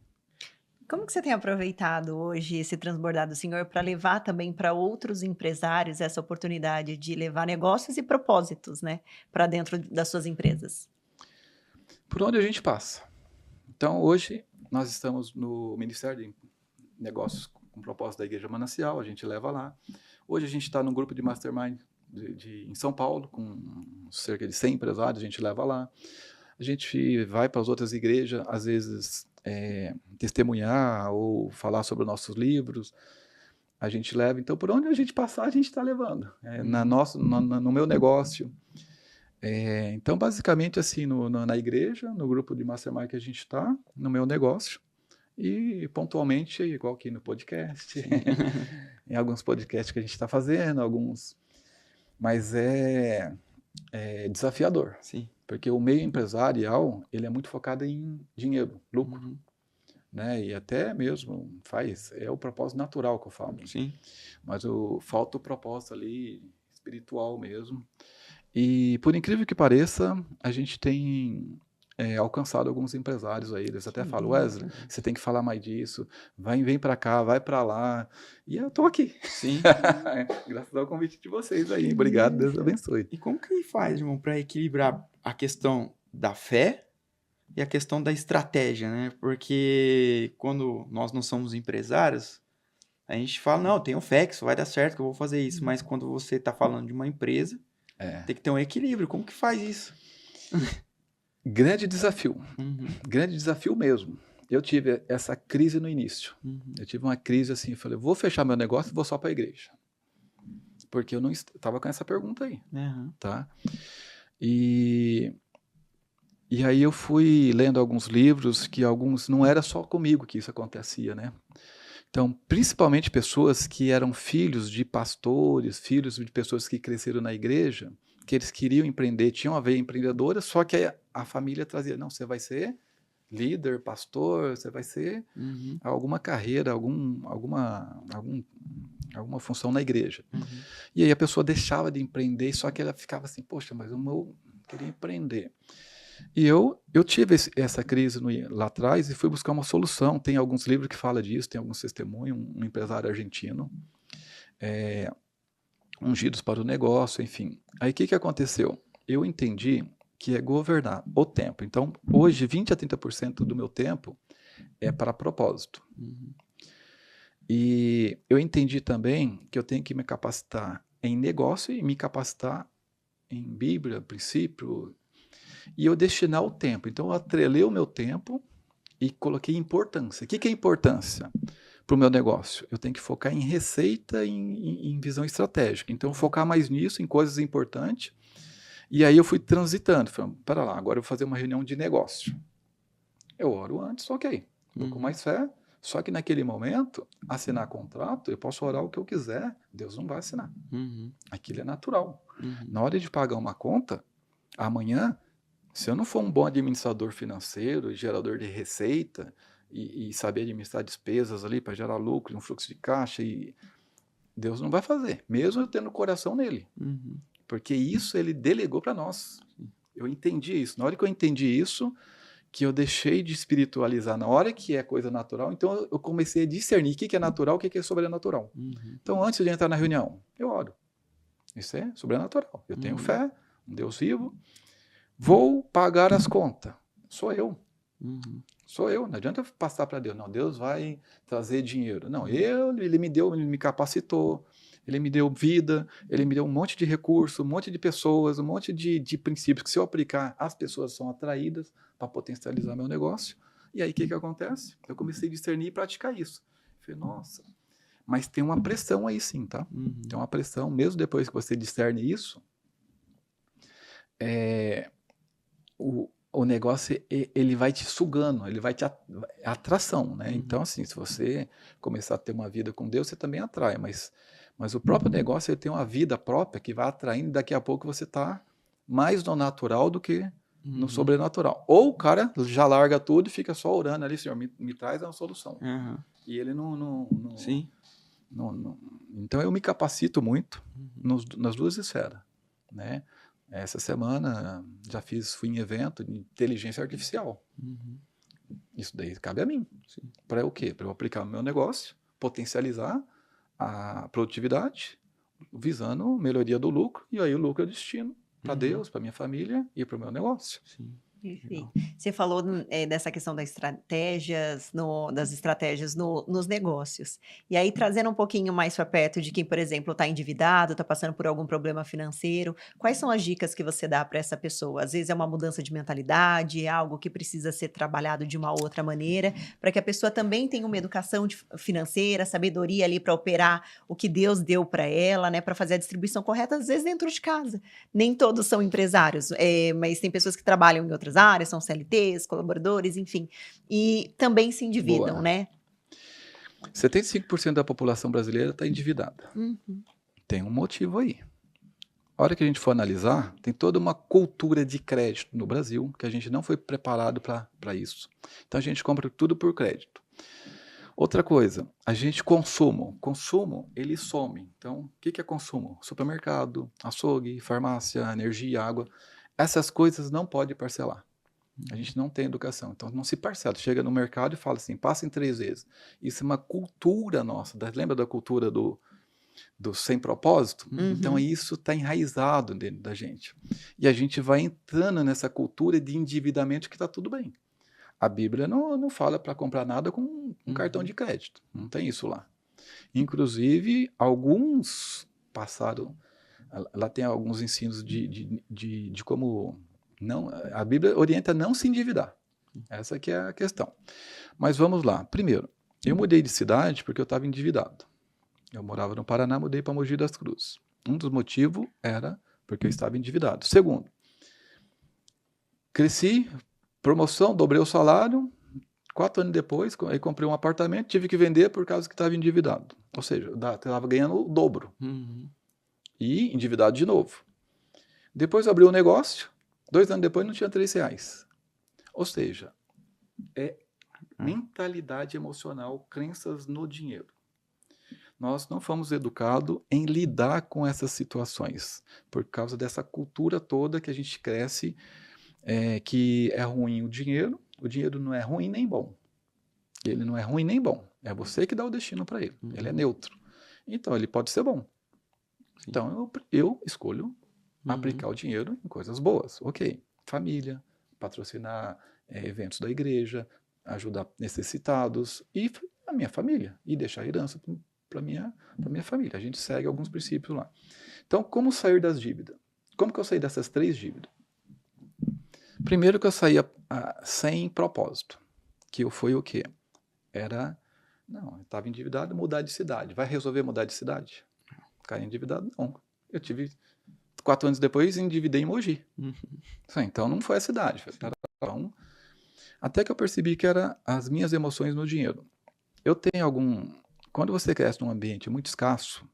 Como que você tem aproveitado hoje esse transbordar do Senhor para levar também para outros empresários essa oportunidade de levar negócios e propósitos, né, para dentro das suas empresas? Por onde a gente passa. Então, hoje, nós estamos no Ministério de Negócios com propósito da Igreja Manancial, a gente leva lá. Hoje a gente está num grupo de mastermind em São Paulo, com cerca de 100 empresários, a gente leva lá. A gente vai para as outras igrejas, às vezes testemunhar ou falar sobre os nossos livros. A gente leva. Então, por onde a gente passar, a gente está levando. No meu negócio. Então, basicamente, assim, na igreja, no grupo de mastermind que a gente está, no meu negócio. E pontualmente, igual aqui no podcast, em alguns podcasts que a gente está fazendo, mas é desafiador. Sim. Porque o meio empresarial, ele é muito focado em dinheiro, lucro. Né? E até mesmo é o propósito natural que eu falo. Sim. Mas falta o propósito ali espiritual mesmo. E por incrível que pareça, a gente tem alcançado alguns empresários aí. Eles até falam, Wesley, você tem que falar mais disso. Vem para cá, vai para lá. E eu tô aqui. Sim. Graças ao convite de vocês aí. Obrigado, Deus abençoe. E como que faz, irmão, para equilibrar a questão da fé e a questão da estratégia, né? Porque quando nós não somos empresários, a gente fala, não, eu tenho fé que isso vai dar certo, que eu vou fazer isso. Mas quando você está falando de uma empresa, tem que ter um equilíbrio. Como que faz isso? Grande desafio. Grande desafio mesmo. Eu tive essa crise no início. Eu tive uma crise assim, eu falei, vou fechar meu negócio e vou só para a igreja. Porque eu não estava com essa pergunta aí. Tá? E aí eu fui lendo alguns livros, que alguns não era só comigo que isso acontecia, né? Então, principalmente pessoas que eram filhos de pastores, filhos de pessoas que cresceram na igreja, que eles queriam empreender, tinham a veia empreendedora, só que a família trazia, não, você vai ser líder, pastor, você vai ser alguma carreira, alguma função na igreja. E aí a pessoa deixava de empreender, só que ela ficava assim, poxa, mas eu queria empreender. E eu tive essa crise lá atrás e fui buscar uma solução. Tem alguns livros que falam disso, tem alguns testemunhos, um empresário argentino, ungidos para o negócio, enfim. Aí o que aconteceu? Eu entendi que é governar o tempo. Então, hoje, 20% a 30% do meu tempo é para propósito. E eu entendi também que eu tenho que me capacitar em negócio e me capacitar em Bíblia, princípio, e eu destinar o tempo. Então, eu atrelei o meu tempo e coloquei importância. O que é importância para o meu negócio? Eu tenho que focar em receita, em visão estratégica. Então, focar mais nisso, em coisas importantes. E aí eu fui transitando. Falei, pera lá, agora eu vou fazer uma reunião de negócio. Eu oro antes, ok. Vou com mais fé. Só que naquele momento, assinar contrato, eu posso orar o que eu quiser. Deus não vai assinar. Aquilo é natural. Na hora de pagar uma conta, amanhã, se eu não for um bom administrador financeiro, gerador de receita, e saber administrar despesas ali para gerar lucro, um fluxo de caixa, e Deus não vai fazer, mesmo eu tendo o coração nele. Porque isso ele delegou para nós. Eu entendi isso. Na hora que eu entendi isso, que eu deixei de espiritualizar na hora que é coisa natural, então eu comecei a discernir o que é natural, o que é sobrenatural. Então, antes de entrar na reunião, eu oro. Isso é sobrenatural. Eu tenho fé, um Deus vivo. Vou pagar as contas. Sou eu. Sou eu. Não adianta eu passar para Deus. Não, Deus vai trazer dinheiro. Não, ele me deu, ele me capacitou, ele me deu vida, ele me deu um monte de recursos, um monte de pessoas, um monte de princípios que se eu aplicar, as pessoas são atraídas para potencializar meu negócio. E aí o que acontece? Eu comecei a discernir e praticar isso. Falei, nossa, mas tem uma pressão aí sim, tá? Tem uma pressão, mesmo depois que você discerne isso, o negócio, ele vai te sugando, ele vai te atração, né? Então, assim, se você começar a ter uma vida com Deus, você também atrai, mas o próprio negócio, ele tem uma vida própria que vai atraindo, daqui a pouco você está mais no natural do que no sobrenatural. Ou o cara já larga tudo e fica só orando ali, Senhor, me traz uma solução. E ele não Sim. Então, eu me capacito muito nas duas esferas, né? Essa semana já fui em evento de inteligência artificial. Isso daí cabe a mim. Para o quê? Para eu aplicar no meu negócio, potencializar a produtividade, visando melhoria do lucro, e aí o lucro é destino para Deus, para minha família e para o meu negócio. Sim. Perfeito. Você falou dessa questão das estratégias, nos negócios. E aí, trazendo um pouquinho mais para perto de quem, por exemplo, está endividado, está passando por algum problema financeiro, quais são as dicas que você dá para essa pessoa? Às vezes é uma mudança de mentalidade, é algo que precisa ser trabalhado de uma outra maneira, para que a pessoa também tenha uma educação financeira, sabedoria ali para operar o que Deus deu para ela, né, para fazer a distribuição correta, às vezes dentro de casa. Nem todos são empresários, mas tem pessoas que trabalham em outras áreas, são CLTs, colaboradores, enfim, e também se endividam, Boa. né? 75% da população brasileira está endividada. Tem um motivo aí. A hora que a gente for analisar, tem toda uma cultura de crédito no Brasil, que a gente não foi preparado para isso. Então a gente compra tudo por crédito. Outra coisa, a gente consumo, ele some. Então, o que é consumo? Supermercado, açougue, farmácia, energia, água. Essas coisas não pode parcelar. A gente não tem educação, então não se parcela. Chega no mercado e fala assim, passa em 3 vezes. Isso é uma cultura nossa. Lembra da cultura do sem propósito? Então isso está enraizado dentro da gente. E a gente vai entrando nessa cultura de endividamento que está tudo bem. A Bíblia não fala para comprar nada com um cartão de crédito. Não tem isso lá. Inclusive, alguns passaram... Lá tem alguns ensinos de como... a Bíblia orienta a não se endividar. Essa que é a questão. Mas vamos lá. Primeiro, eu mudei de cidade porque eu estava endividado. Eu morava no Paraná, mudei para Mogi das Cruzes. Um dos motivos era porque eu estava endividado. Segundo, cresci, promoção, dobrei o salário. 4 anos depois, aí comprei um apartamento, tive que vender por causa que estava endividado. Ou seja, eu estava ganhando o dobro. E endividado de novo. Depois abri um negócio, 2 anos depois não tinha R$3. Ou seja, é mentalidade emocional, crenças no dinheiro. Nós não fomos educados em lidar com essas situações, por causa dessa cultura toda que a gente cresce, que é ruim o dinheiro não é ruim nem bom. Ele não é ruim nem bom, é você que dá o destino para ele, ele é neutro. Então ele pode ser bom. Sim. Então eu escolho aplicar o dinheiro em coisas boas. Ok, família, patrocinar eventos da igreja, ajudar necessitados e a minha família, e deixar herança para minha família. A gente segue alguns princípios lá. Então, como sair das dívidas? Como que eu saí dessas 3 dívidas? Primeiro que eu saía sem propósito, que foi o quê? Eu estava endividado, mudar de cidade. Vai resolver mudar de cidade? Ficar endividado? Não. Eu tive 4 anos depois, endividei em Mogi. Então, não foi a cidade. Então, até que eu percebi que eram as minhas emoções no dinheiro. Eu tenho Quando você cresce num ambiente muito escasso,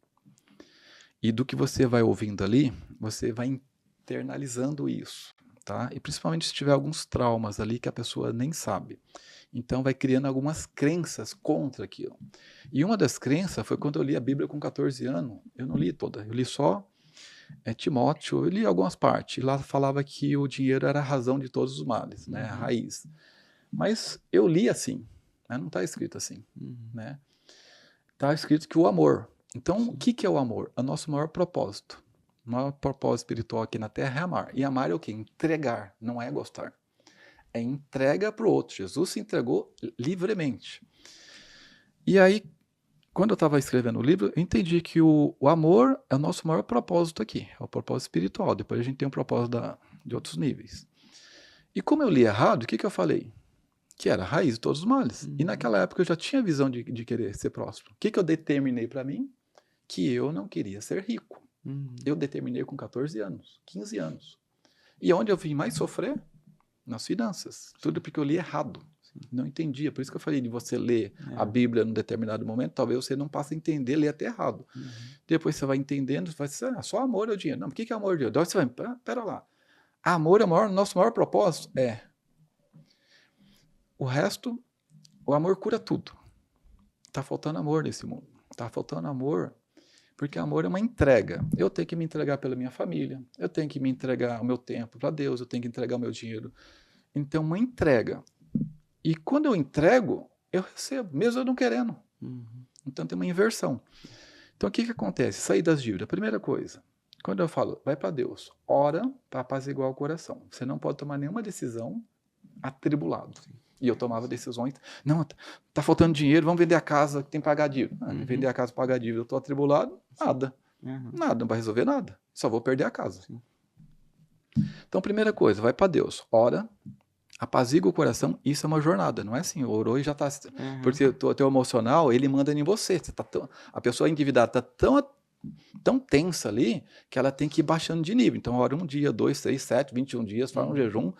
e do que você vai ouvindo ali, você vai internalizando isso, tá? E principalmente se tiver alguns traumas ali que a pessoa nem sabe. Então vai criando algumas crenças contra aquilo. E uma das crenças foi quando eu li a Bíblia com 14 anos. Eu não li toda, eu li só Timóteo, eu li algumas partes. E lá falava que o dinheiro era a razão de todos os males, né? A raiz. Mas eu li assim, mas não está escrito assim, né? Está escrito que o amor. Então, o que é o amor? É o nosso maior propósito. O maior propósito espiritual aqui na Terra é amar. E amar é o quê? Entregar, não é gostar. É entrega para o outro. Jesus se entregou livremente. E aí, quando eu estava escrevendo o livro, eu entendi que o amor é o nosso maior propósito aqui. É o propósito espiritual. Depois a gente tem um propósito de outros níveis. E como eu li errado, o que eu falei? Que era a raiz de todos os males. E naquela época eu já tinha a visão de querer ser próspero. O que eu determinei para mim? Que eu não queria ser rico. Eu determinei com 14 anos, 15 anos. E onde eu vim mais sofrer? Nas finanças. Tudo porque eu li errado. Não entendia. Por isso que eu falei de você ler a Bíblia num determinado momento, talvez você não passe a entender, ler até errado. Depois você vai entendendo, você vai dizer, só amor é o dinheiro. Não, o que é amor de Deus? Daí você vai, pera lá. Amor é o nosso maior propósito? É. O resto, o amor cura tudo. Tá faltando amor nesse mundo. Tá faltando amor, porque amor é uma entrega. Eu tenho que me entregar pela minha família, eu tenho que me entregar o meu tempo para Deus, eu tenho que entregar o meu dinheiro. Então, uma entrega. E quando eu entrego, eu recebo, mesmo eu não querendo. Então, tem uma inversão. Então, o que acontece? Sair das dívidas. Primeira coisa, quando eu falo, vai para Deus, ora para apaziguar o coração. Você não pode tomar nenhuma decisão atribulado. E eu tomava decisões, não, tá faltando dinheiro, vamos vender a casa, tem que pagar a dívida. Vender a casa, pagar a dívida, eu tô atribulado, nada. Nada, não vai resolver nada. Só vou perder a casa. Então, primeira coisa, vai para Deus, ora, apazigua o coração, isso é uma jornada, não é assim, orou e já está. Porque o teu emocional, ele manda em você. A pessoa endividada está tão tensa ali, que ela tem que ir baixando de nível. Então, ora 1 dia, 2, 3, 7, 21 dias, faz um jejum,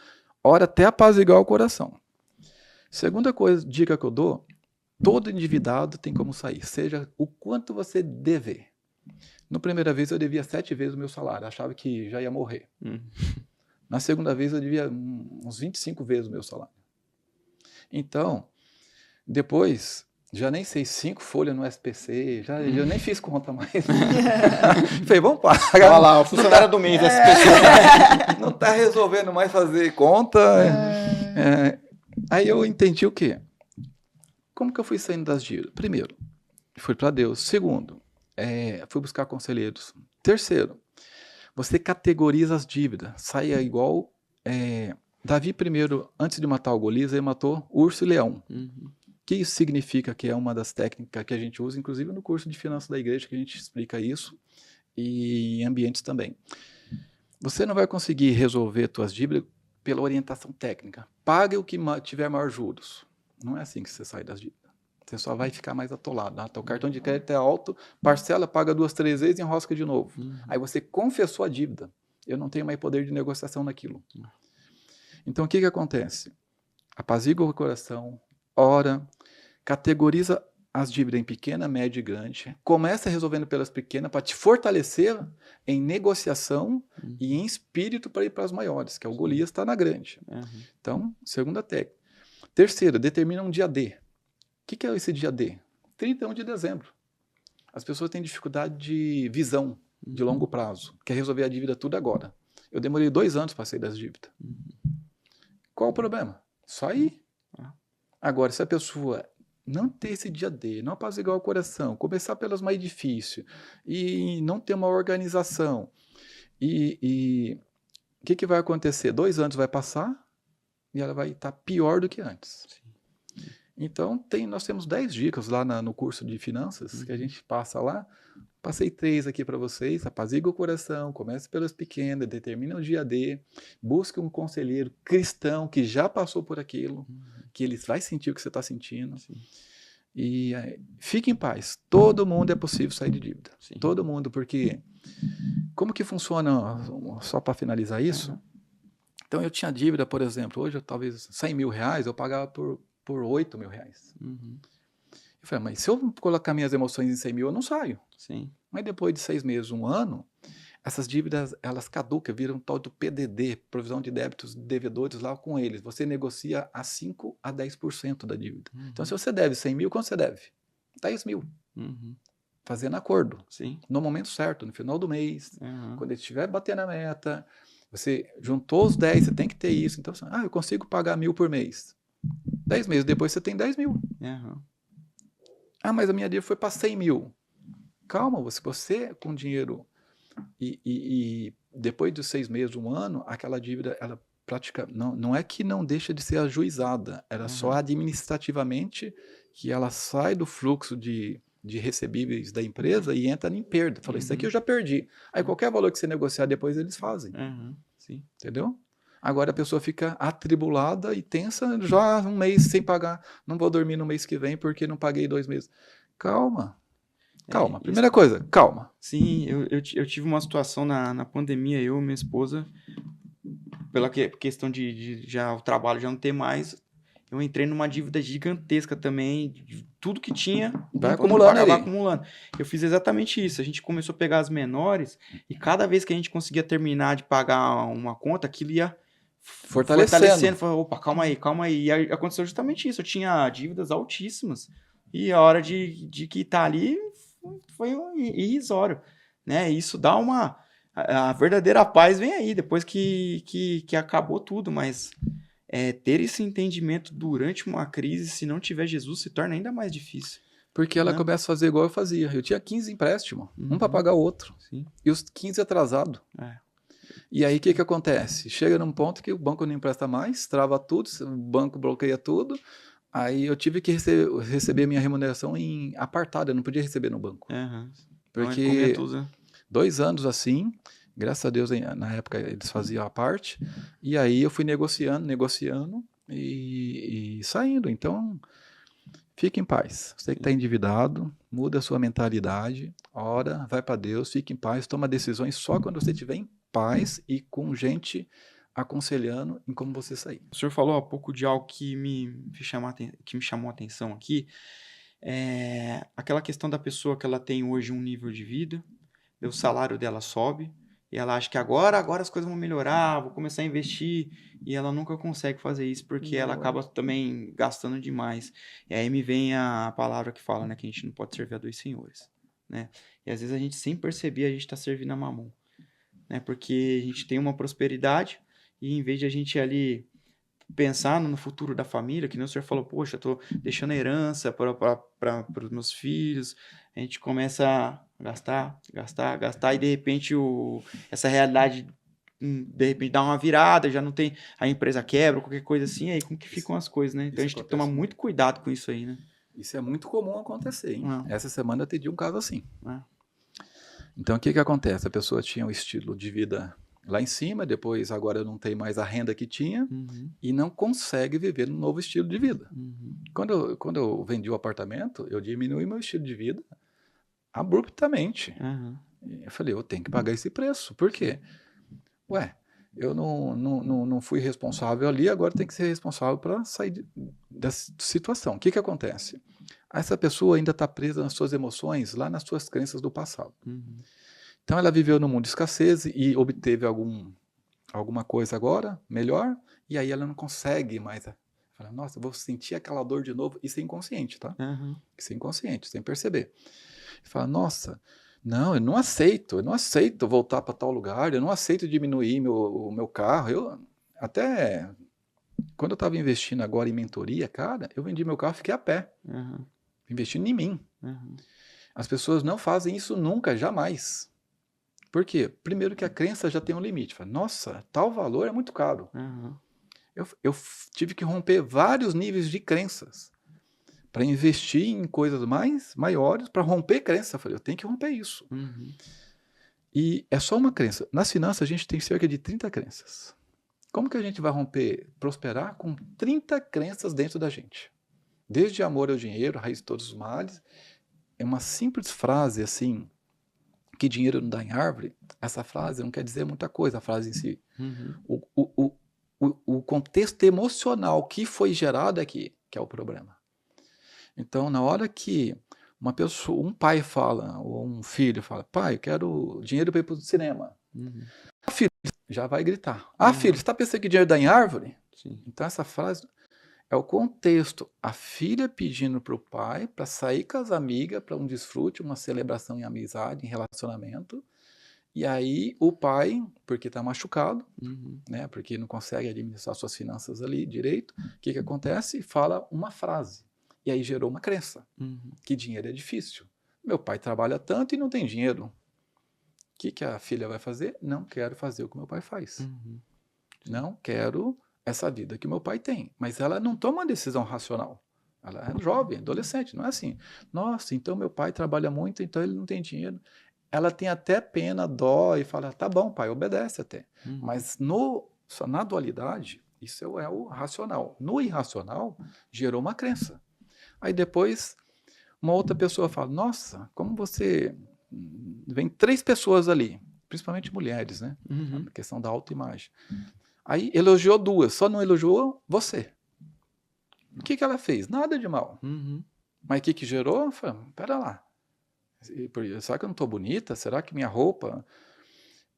ora até apaziguar o coração. Segunda coisa, dica que eu dou, todo endividado tem como sair, seja o quanto você dever. Na primeira vez eu devia 7 vezes o meu salário, achava que já ia morrer. Na segunda vez eu devia uns 25 vezes o meu salário. Então, depois, já nem sei, 5 folhas no SPC, eu nem fiz conta mais. Falei, vamos pagar. Olha lá, o funcionário do mês, SPC. Não está resolvendo mais fazer conta. Aí eu entendi o quê? Como que eu fui saindo das dívidas? Primeiro, fui para Deus. Segundo, fui buscar conselheiros. Terceiro, você categoriza as dívidas. Saia igual... Davi, primeiro, antes de matar o Golias, ele matou urso e leão. O que isso significa? Que é uma das técnicas que a gente usa, inclusive no curso de finanças da igreja, que a gente explica isso, e em ambientes também. Você não vai conseguir resolver suas dívidas pela orientação técnica. Pague o que tiver maior juros. Não é assim que você sai das dívidas. Você só vai ficar mais atolado. O cartão de crédito é alto, parcela, paga 2, 3 vezes e enrosca de novo. Aí você confessou a dívida. Eu não tenho mais poder de negociação naquilo. Então, o que acontece? Apazigua o coração, ora, categoriza as dívidas em pequena, média e grande, começa resolvendo pelas pequenas para te fortalecer em negociação e em espírito para ir para as maiores, que é o Golias está na grande. Então, segunda técnica. Terceira, determina um dia D. O que é esse dia D? 31 de dezembro. As pessoas têm dificuldade de visão de longo prazo, quer resolver a dívida tudo agora. Eu demorei 2 anos para sair das dívidas. Qual o problema? Só ir. Agora, se a pessoa não ter esse dia D, não apaziguar o coração, começar pelas mais difíceis e não ter uma organização, e o que vai acontecer? 2 anos vai passar e ela vai estar pior do que antes. Então, nós temos 10 dicas lá no curso de finanças que a gente passa lá. Passei 3 aqui para vocês. Apazigua o coração, comece pelas pequenas, determina o dia D, busque um conselheiro cristão que já passou por aquilo, que ele vai sentir o que você está sentindo. E fique em paz. Todo mundo é possível sair de dívida. Todo mundo, porque como que funciona, só para finalizar isso? Então, eu tinha dívida, por exemplo, hoje talvez 100 mil reais, eu pagava por 8 mil reais. Eu falei, mas se eu colocar minhas emoções em 100 mil, eu não saio. Mas depois de 6 meses, 1 ano, essas dívidas, elas caducam, viram um tal do PDD, provisão de débitos devedores lá com eles. Você negocia a 5% a 10% da dívida. Então, se você deve 100 mil, quanto você deve? 10 mil. Fazendo acordo. Sim. No momento certo, no final do mês, quando ele estiver batendo a meta, você juntou os 10, você tem que ter isso. Então, eu consigo pagar 1.000 por mês. 10 meses depois você tem 10 mil. Mas a minha dívida foi para 100 mil. Calma, você com dinheiro e depois de 6 meses, 1 ano, aquela dívida, ela não é que não deixa de ser ajuizada, ela só administrativamente que ela sai do fluxo de recebíveis da empresa e entra em perda. Fala, isso aqui eu já perdi. Aí qualquer valor que você negociar depois, eles fazem. Sim. Entendeu? Agora a pessoa fica atribulada e tensa já 1 mês sem pagar. Não vou dormir no mês que vem porque não paguei 2 meses. Calma. Primeira coisa, calma. Sim, eu tive uma situação na pandemia, eu e minha esposa, pela questão de já o trabalho já não ter mais, eu entrei numa dívida gigantesca também, de tudo que tinha, vai acumulando. Eu fiz exatamente isso, a gente começou a pegar as menores, e cada vez que a gente conseguia terminar de pagar uma conta, aquilo ia fortalecendo. Falei, opa, calma aí. E aí aconteceu justamente isso, eu tinha dívidas altíssimas, e a hora de quitar ali foi irrisório, né? Isso dá a verdadeira paz vem aí, depois que acabou tudo, mas ter esse entendimento durante uma crise, se não tiver Jesus, se torna ainda mais difícil. Porque ela começa a fazer igual eu fazia. Eu tinha 15 empréstimos, um para pagar o outro. Sim. E os 15 atrasados. E aí o que acontece? Chega num ponto que o banco não empresta mais, trava tudo, o banco bloqueia tudo. Aí eu tive que receber minha remuneração em apartado, eu não podia receber no banco. Porque 2 anos assim, graças a Deus, na época eles faziam a parte, e aí eu fui negociando e saindo. Então, fique em paz. Você que está endividado, muda a sua mentalidade, ora, vai para Deus, fique em paz, toma decisões só quando você estiver em paz e com gente aconselhando em como você sair. O senhor falou há pouco de algo que me chamou a atenção aqui, aquela questão da pessoa que ela tem hoje um nível de vida, o salário dela sobe, e ela acha que agora as coisas vão melhorar, vou começar a investir, e ela nunca consegue fazer isso porque ela acaba também gastando demais. E aí me vem a palavra que fala, né, que a gente não pode servir a 2 senhores, né? E às vezes a gente, sem perceber, a gente está servindo a mamon, né? Porque a gente tem uma prosperidade, e em vez de a gente ali pensar no futuro da família, que nem o senhor falou, poxa, eu tô deixando a herança para os meus filhos, a gente começa a gastar, e de repente essa realidade, de repente dá uma virada, já não tem, a empresa quebra, qualquer coisa assim, aí como que ficam as coisas, né? Então a gente tem que tomar muito cuidado com isso aí, né? Isso é muito comum acontecer, hein? Essa semana eu atendi um caso assim. Então o que acontece? A pessoa tinha um estilo de vida lá em cima, depois agora não tem mais a renda que tinha e não consegue viver um novo estilo de vida. Quando eu vendi o apartamento, eu diminui meu estilo de vida abruptamente. Eu falei, eu tenho que pagar esse preço. Por quê? Eu não fui responsável ali, agora tem que ser responsável para sair dessa situação. O que acontece? Essa pessoa ainda está presa nas suas emoções, lá nas suas crenças do passado. Então ela viveu no mundo de escassez e obteve alguma coisa agora, melhor, e aí ela não consegue mais. Fala, nossa, eu vou sentir aquela dor de novo. Isso é inconsciente, tá? Isso é inconsciente, sem perceber. Fala, nossa, não, eu não aceito voltar para tal lugar, eu não aceito diminuir o meu carro. Até quando eu estava investindo agora em mentoria, cara, eu vendi meu carro e fiquei a pé, investindo em mim. As pessoas não fazem isso nunca, jamais. Por quê? Primeiro que a crença já tem um limite. Fala, nossa, tal valor é muito caro. Eu tive que romper vários níveis de crenças para investir em coisas maiores, para romper crença. Eu falei, eu tenho que romper isso. E é só uma crença. Nas finanças, a gente tem cerca de 30 crenças. Como que a gente vai prosperar com 30 crenças dentro da gente? Desde amor ao dinheiro, raiz de todos os males. É uma simples frase assim, que dinheiro não dá em árvore. Essa frase não quer dizer muita coisa, a frase em si. O contexto emocional que foi gerado aqui, que é o problema. Então, na hora que um pai fala, ou um filho fala, pai, eu quero dinheiro para ir para o cinema. A filha já vai gritar. Filho, você está pensando que dinheiro dá em árvore? Sim. Então essa frase é o contexto. A filha pedindo para o pai para sair com as amigas, para um desfrute, uma celebração em amizade, em relacionamento. E aí o pai, porque está machucado, né, porque não consegue administrar suas finanças ali direito, o que acontece? Fala uma frase. E aí gerou uma crença, que dinheiro é difícil. Meu pai trabalha tanto e não tem dinheiro. O que a filha vai fazer? Não quero fazer o que meu pai faz. Não quero essa vida que meu pai tem. Mas ela não toma uma decisão racional. Ela é jovem, adolescente, não é assim. Nossa, então meu pai trabalha muito, então ele não tem dinheiro. Ela tem até pena, dó e fala, tá bom, pai, obedece até. Mas na dualidade, isso é o racional. No irracional, gerou uma crença. Aí depois, uma outra pessoa fala, nossa, como você... Vem 3 pessoas ali, principalmente mulheres, né? A questão da autoimagem. Aí elogiou 2, só não elogiou você. O que ela fez? Nada de mal. Mas o que gerou? Falei, pera lá. Será que eu não estou bonita? Será que minha roupa...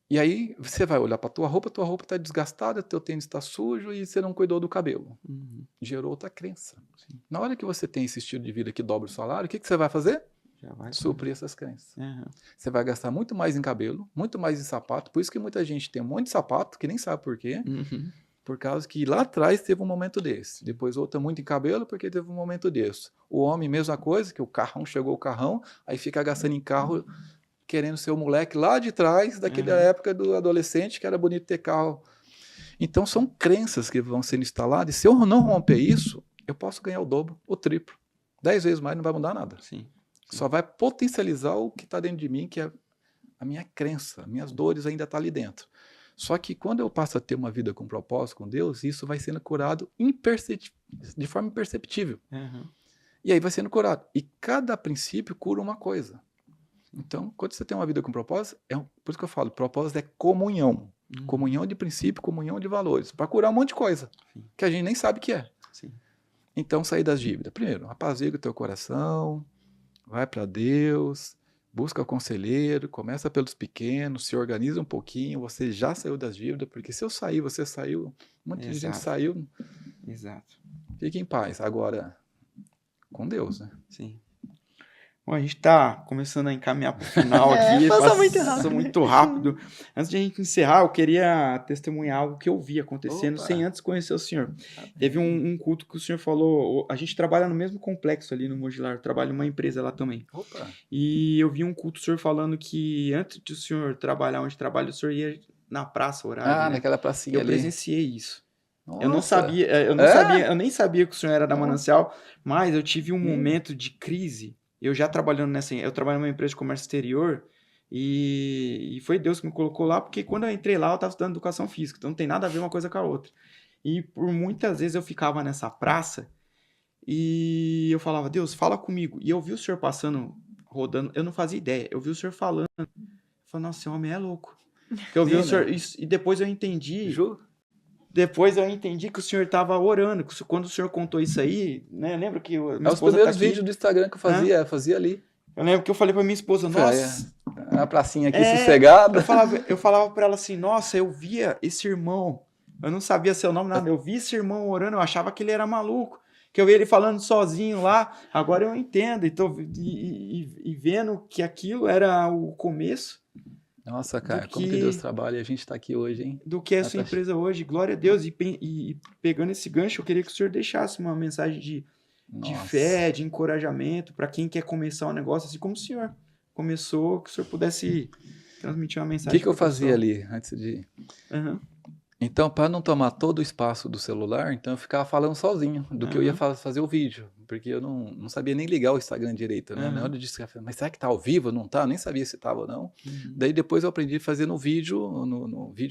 E aí você vai olhar para tua roupa está desgastada, teu tênis está sujo e você não cuidou do cabelo. Gerou outra crença. Sim. Na hora que você tem esse estilo de vida que dobra o salário, o que você vai fazer? Já vai suprir essas crenças. Você vai gastar muito mais em cabelo, muito mais em sapato. Por isso que muita gente tem um monte de sapato que nem sabe por quê. Por causa que lá atrás teve um momento desse. Depois outra muito em cabelo porque teve um momento desse. O homem, mesma coisa, que o carrão, chegou o carrão, aí fica gastando em carro, querendo ser o moleque lá de trás, daquela época do adolescente, que era bonito ter carro. Então são crenças que vão sendo instaladas, e se eu não romper isso, eu posso ganhar o dobro, o triplo. 10 vezes mais não vai mudar nada. Sim. Só vai potencializar o que está dentro de mim, que é a minha crença, minhas dores ainda estão ali dentro. Só que quando eu passo a ter uma vida com propósito, com Deus, isso vai sendo curado de forma imperceptível. E aí vai sendo curado. E cada princípio cura uma coisa. Então, quando você tem uma vida com propósito, por isso que eu falo, propósito é comunhão. Comunhão de princípio, comunhão de valores. Para curar um monte de coisa, que a gente nem sabe o que é. Então, sair das dívidas. Primeiro, apazigua o teu coração, vai para Deus, busca o conselheiro, começa pelos pequenos, se organiza um pouquinho, você já saiu das dívidas, porque se eu sair, você saiu, um monte de gente saiu. Exato. Fique em paz. Agora, com Deus, né? Sim. Bom, a gente está começando a encaminhar para o final aqui. Passou muito rápido. Antes de a gente encerrar, eu queria testemunhar algo que eu vi acontecendo sem antes conhecer o senhor. Teve um culto que o senhor falou, a gente trabalha no mesmo complexo ali no Mogilar, eu trabalho numa empresa lá também. E eu vi um culto do senhor falando que antes de o senhor trabalhar onde trabalha, o senhor ia na praça orar. Naquela pracinha ali. Eu presenciei isso. Nossa. Eu nem sabia que o senhor era da Manancial, mas eu tive um momento de crise. Eu já trabalhando eu trabalho numa empresa de comércio exterior e foi Deus que me colocou lá, porque quando eu entrei lá eu estava estudando educação física, então não tem nada a ver uma coisa com a outra. E por muitas vezes eu ficava nessa praça e eu falava, Deus, fala comigo. E eu vi o senhor passando, rodando, eu não fazia ideia, eu vi o senhor falando, eu falei, nossa, esse homem é louco. Eu vi o senhor, e depois eu entendi... Depois eu entendi que o senhor estava orando. Quando o senhor contou isso aí, né? Lembra que minha os primeiros vídeos do Instagram que eu fazia ali. Eu lembro que eu falei pra minha esposa, nossa... A pracinha aqui sossegada. Eu falava pra ela assim, nossa, eu via esse irmão, eu não sabia seu nome, nada, eu vi esse irmão orando, eu achava que ele era maluco, que eu vi ele falando sozinho lá, agora eu entendo, e vendo que aquilo era o começo. Nossa, cara, como que Deus trabalha e a gente está aqui hoje, hein? Do que é a sua empresa hoje. Glória a Deus. E pegando esse gancho, eu queria que o senhor deixasse uma mensagem de fé, de encorajamento para quem quer começar um negócio assim como o senhor começou, que o senhor pudesse transmitir uma mensagem. O que eu fazia ali antes de... Então, para não tomar todo o espaço do celular, então eu ficava falando sozinho do que eu ia fazer o vídeo, porque eu não sabia nem ligar o Instagram direito, né? Na hora eu disse, mas será que tá ao vivo? Não tá? Eu nem sabia se tava ou não. Daí depois eu aprendi a fazer no vídeo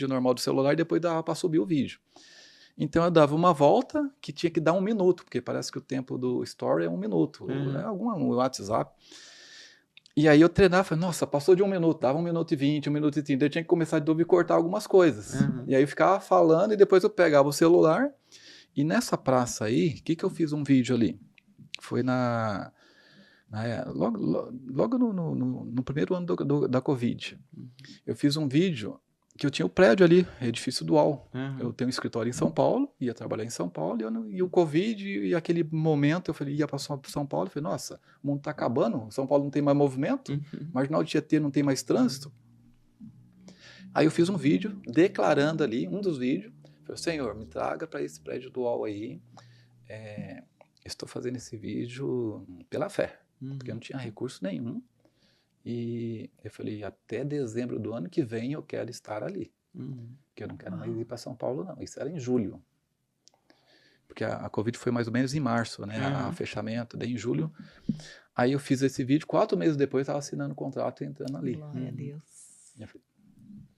normal do celular e depois dava para subir o vídeo. Então eu dava uma volta que tinha que dar 1 minuto, porque parece que o tempo do story é 1 minuto, né? Algum WhatsApp. E aí eu treinava, falei, nossa, passou de 1 minuto, dava 1 minuto e 20, 1 minuto e 30, eu tinha que começar de novo e cortar algumas coisas. E aí eu ficava falando e depois eu pegava o celular e nessa praça aí, o que eu fiz um vídeo ali? Foi na Logo no primeiro ano da Covid, eu fiz um vídeo que eu tinha o prédio ali, edifício dual. Eu tenho um escritório em São Paulo, ia trabalhar em São Paulo, e o Covid, e aquele momento, eu falei, ia para São Paulo, eu falei, nossa, o mundo está acabando, São Paulo não tem mais movimento, Marginal de Tietê não tem mais trânsito. Aí eu fiz um vídeo declarando ali, um dos vídeos, falei, Senhor, me traga para esse prédio dual aí, estou fazendo esse vídeo pela fé, porque eu não tinha recurso nenhum. E eu falei, até dezembro do ano que vem eu quero estar ali. Porque eu não quero mais ir para São Paulo, não. Isso era em julho. Porque a Covid foi mais ou menos em março, né? A fechamento, daí em julho. Aí eu fiz esse vídeo, 4 meses depois eu estava assinando o contrato e entrando ali. Glória a Deus. E eu falei,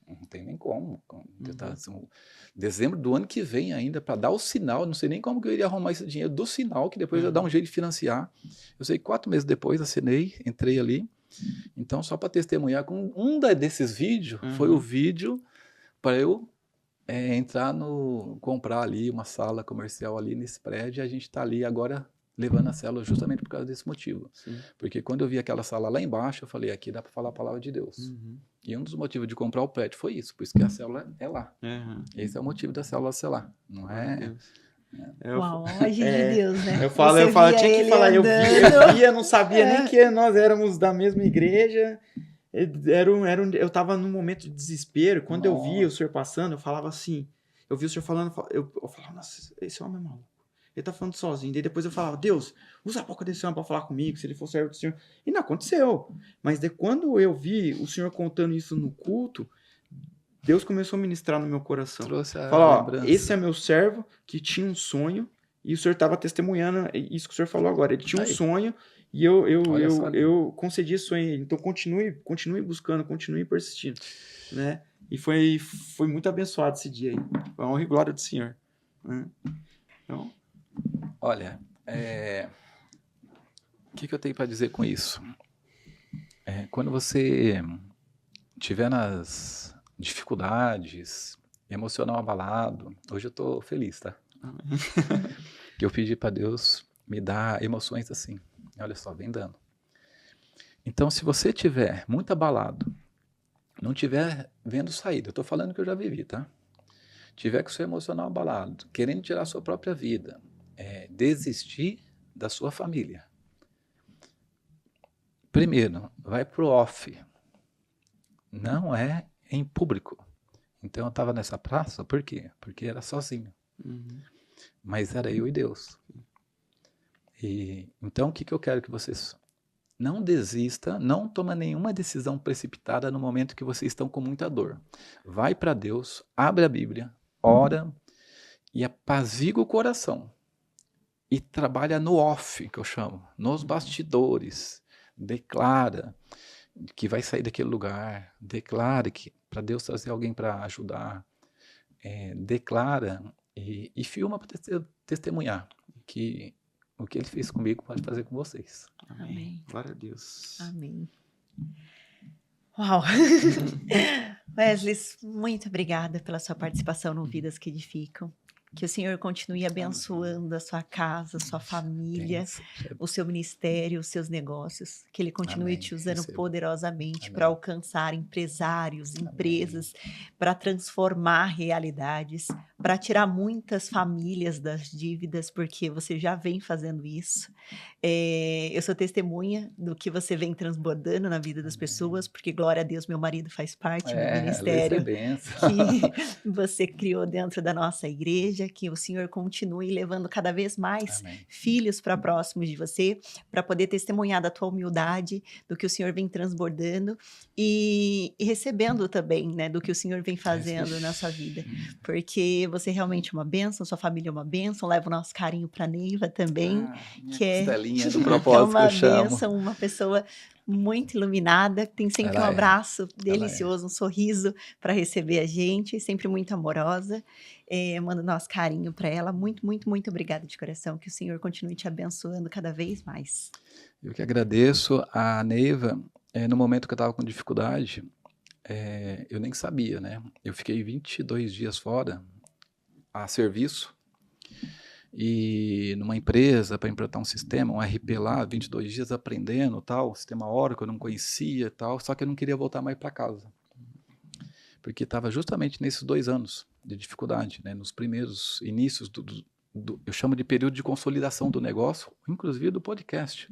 não tem nem como. Dezembro do ano que vem ainda, para dar o sinal, não sei nem como que eu iria arrumar esse dinheiro do sinal, que depois ia dar um jeito de financiar. Eu sei que 4 meses depois assinei, entrei ali. Então, só para testemunhar, com um desses vídeos, foi o vídeo para eu comprar ali uma sala comercial ali nesse prédio, e a gente está ali agora levando a célula justamente por causa desse motivo. Sim. Porque quando eu vi aquela sala lá embaixo, eu falei, aqui dá para falar a palavra de Deus. E um dos motivos de comprar o prédio foi isso, por isso que a célula é lá. Esse é o motivo da célula ser lá, não é... Uau, agir de Deus, né? Eu tinha que falar, eu via, não sabia nem que nós éramos da mesma igreja. Eu tava num momento de desespero. Quando eu via o senhor passando, eu falava assim, eu vi o senhor falando, eu falava, nossa, esse homem é maluco. Ele tá falando sozinho. Daí depois eu falava, Deus, usa a boca desse homem pra falar comigo, se ele for servo do senhor. E não aconteceu. Mas quando eu vi o senhor contando isso no culto, Deus começou a ministrar no meu coração. Fala, ó, esse é meu servo que tinha um sonho, e o senhor estava testemunhando isso que o senhor falou agora. Ele tinha um sonho, e eu concedi esse sonho. Então continue buscando, continue persistindo, né? E foi muito abençoado esse dia aí. Foi uma honra e glória do Senhor. Então... Olha, o que eu tenho para dizer com isso? Quando você tiver nas dificuldades, emocional abalado, hoje eu tô feliz, tá? Que eu pedi para Deus me dar emoções assim. Olha só, vem dando. Então, se você tiver muito abalado, não tiver vendo saída, eu tô falando que eu já vivi, tá? Tiver com o seu emocional abalado, querendo tirar a sua própria vida, desistir da sua família. Primeiro, vai pro off. Não é em público. Então eu estava nessa praça, por quê? Porque era sozinho. Mas era eu e Deus. Então o que eu quero que vocês não desistam, não tomem nenhuma decisão precipitada no momento que vocês estão com muita dor. Vai para Deus, abre a Bíblia, ora e apazigua o coração. E trabalha no off, que eu chamo, nos bastidores. Declara que vai sair daquele lugar, declara que para Deus trazer alguém para ajudar, declara e filma para testemunhar que o que ele fez comigo pode fazer com vocês. Amém. Glória a Deus. Amém. Uau! Wesley, muito obrigada pela sua participação no Vidas que Edificam. Que o Senhor continue abençoando a sua casa, a sua família, o seu ministério, os seus negócios. Que Ele continue te usando poderosamente para alcançar empresários, empresas, para transformar realidades, para tirar muitas famílias das dívidas, porque você já vem fazendo isso. Eu sou testemunha do que você vem transbordando na vida das pessoas, porque, glória a Deus, meu marido faz parte do ministério que você criou dentro da nossa igreja. Que o Senhor continue levando cada vez mais filhos para próximos de você, para poder testemunhar da tua humildade, do que o Senhor vem transbordando e recebendo também, né, do que o Senhor vem fazendo na sua vida. Porque você realmente é uma bênção, sua família é uma bênção, leva o nosso carinho para a Neiva também, que é do propósito uma que eu chamo. bênção, uma pessoa muito iluminada, tem sempre um abraço delicioso, um sorriso para receber a gente, sempre muito amorosa. Mando nosso carinho para ela. Muito, muito, muito obrigada de coração. Que o Senhor continue te abençoando cada vez mais. Eu que agradeço a Neiva. No momento que eu estava com dificuldade, eu nem sabia, né? Eu fiquei 22 dias fora a serviço e numa empresa para implantar um sistema, um RP lá, 22 dias aprendendo, tal, sistema Oracle, eu não conhecia, tal, só que eu não queria voltar mais para casa. Porque estava justamente nesses 2 anos de dificuldade, né, nos primeiros inícios eu chamo de período de consolidação do negócio, inclusive do podcast.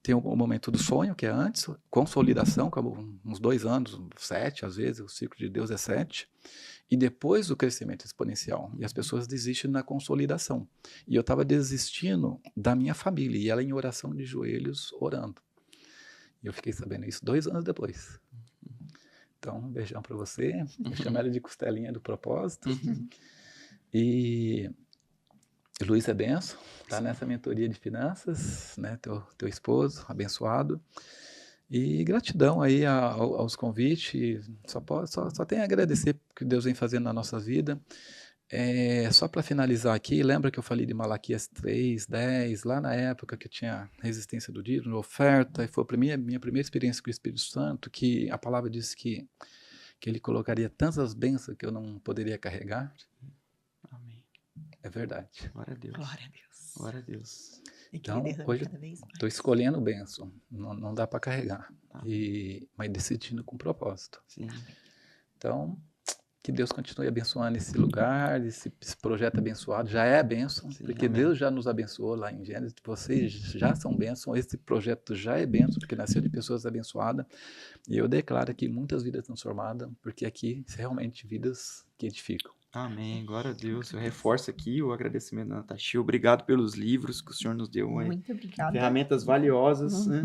Tem o momento do sonho, que é antes, consolidação, que é uns 2 anos, 7, às vezes, o ciclo de Deus é 7, e depois o crescimento exponencial. E as pessoas desistem na consolidação. E eu estava desistindo da minha família, e ela em oração de joelhos, orando. E eu fiquei sabendo isso 2 anos depois. Então, um beijão para você, eu chamo ela de costelinha do propósito. E Luiz é benção, está nessa mentoria de finanças, né? Teu esposo, abençoado. E gratidão aí aos convites, só tenho a agradecer o que Deus vem fazendo na nossa vida. Só para finalizar aqui, lembra que eu falei de Malaquias 3:10, lá na época que eu tinha resistência do dízimo, oferta, e foi a minha primeira experiência com o Espírito Santo, que a palavra disse que ele colocaria tantas bênçãos que eu não poderia carregar. Amém. É verdade. Glória a Deus. Glória a Deus. Glória a Deus. Então, hoje estou escolhendo bênção, não dá para carregar, mas decidindo com propósito. Sim. Então, que Deus continue abençoando esse lugar, esse projeto abençoado, já é bênção, porque amém. Deus já nos abençoou lá em Gênesis, vocês já são bênção, esse projeto já é bênção, porque nasceu de pessoas abençoadas, e eu declaro aqui muitas vidas transformadas, porque aqui realmente vidas que edificam. Amém, glória a Deus. Eu reforço aqui o agradecimento da Natasha. Obrigado pelos livros que o Senhor nos deu. Muito obrigada. Ferramentas valiosas, né?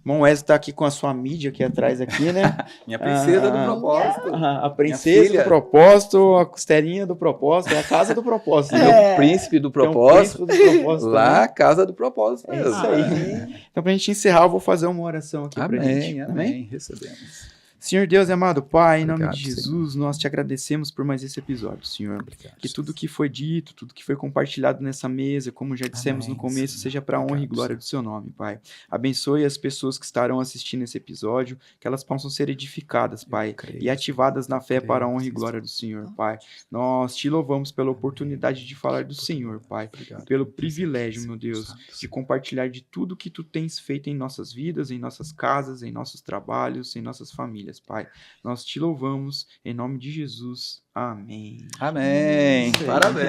Bom, o Wesley está aqui com a sua mídia aqui atrás, aqui, né? Minha princesa do propósito. A princesa do propósito, a costelinha do propósito, é a casa do propósito. O príncipe do propósito. Príncipe do propósito lá, a casa do propósito. É isso aí. Então, para a gente encerrar, eu vou fazer uma oração aqui para a gente. Amém. Recebemos. Senhor Deus e amado Pai, em nome de Jesus, Senhor. Nós te agradecemos por mais esse episódio, Senhor. Obrigado, que tudo que foi dito, tudo que foi compartilhado nessa mesa, como já dissemos no começo, seja para a honra e glória do seu nome, Pai. Abençoe as pessoas que estarão assistindo esse episódio, que elas possam ser edificadas, Pai, e ativadas na fé para a honra e glória do Senhor, Pai. Nós te louvamos pela oportunidade de falar do Senhor, Pai, e pelo privilégio, meu Deus, de compartilhar de tudo que tu tens feito em nossas vidas, em nossas casas, em nossos trabalhos, em nossas famílias, Pai. Nós te louvamos em nome de Jesus. Amém. Amém. Parabéns.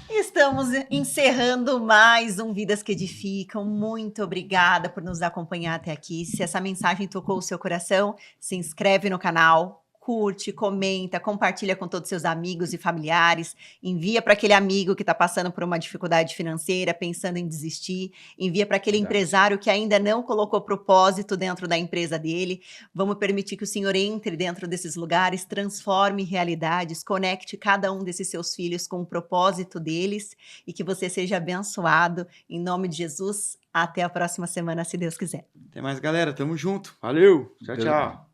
Estamos encerrando mais um Vidas que Edificam. Muito obrigada por nos acompanhar até aqui. Se essa mensagem tocou o seu coração, se inscreve no canal, curte, comenta, compartilha com todos os seus amigos e familiares, envia para aquele amigo que está passando por uma dificuldade financeira, pensando em desistir, envia para aquele empresário que ainda não colocou propósito dentro da empresa dele. Vamos permitir que o Senhor entre dentro desses lugares, transforme realidades, conecte cada um desses seus filhos com o propósito deles e que você seja abençoado. Em nome de Jesus, até a próxima semana, se Deus quiser. Até mais, galera. Tamo junto. Valeu. Tchau, tchau.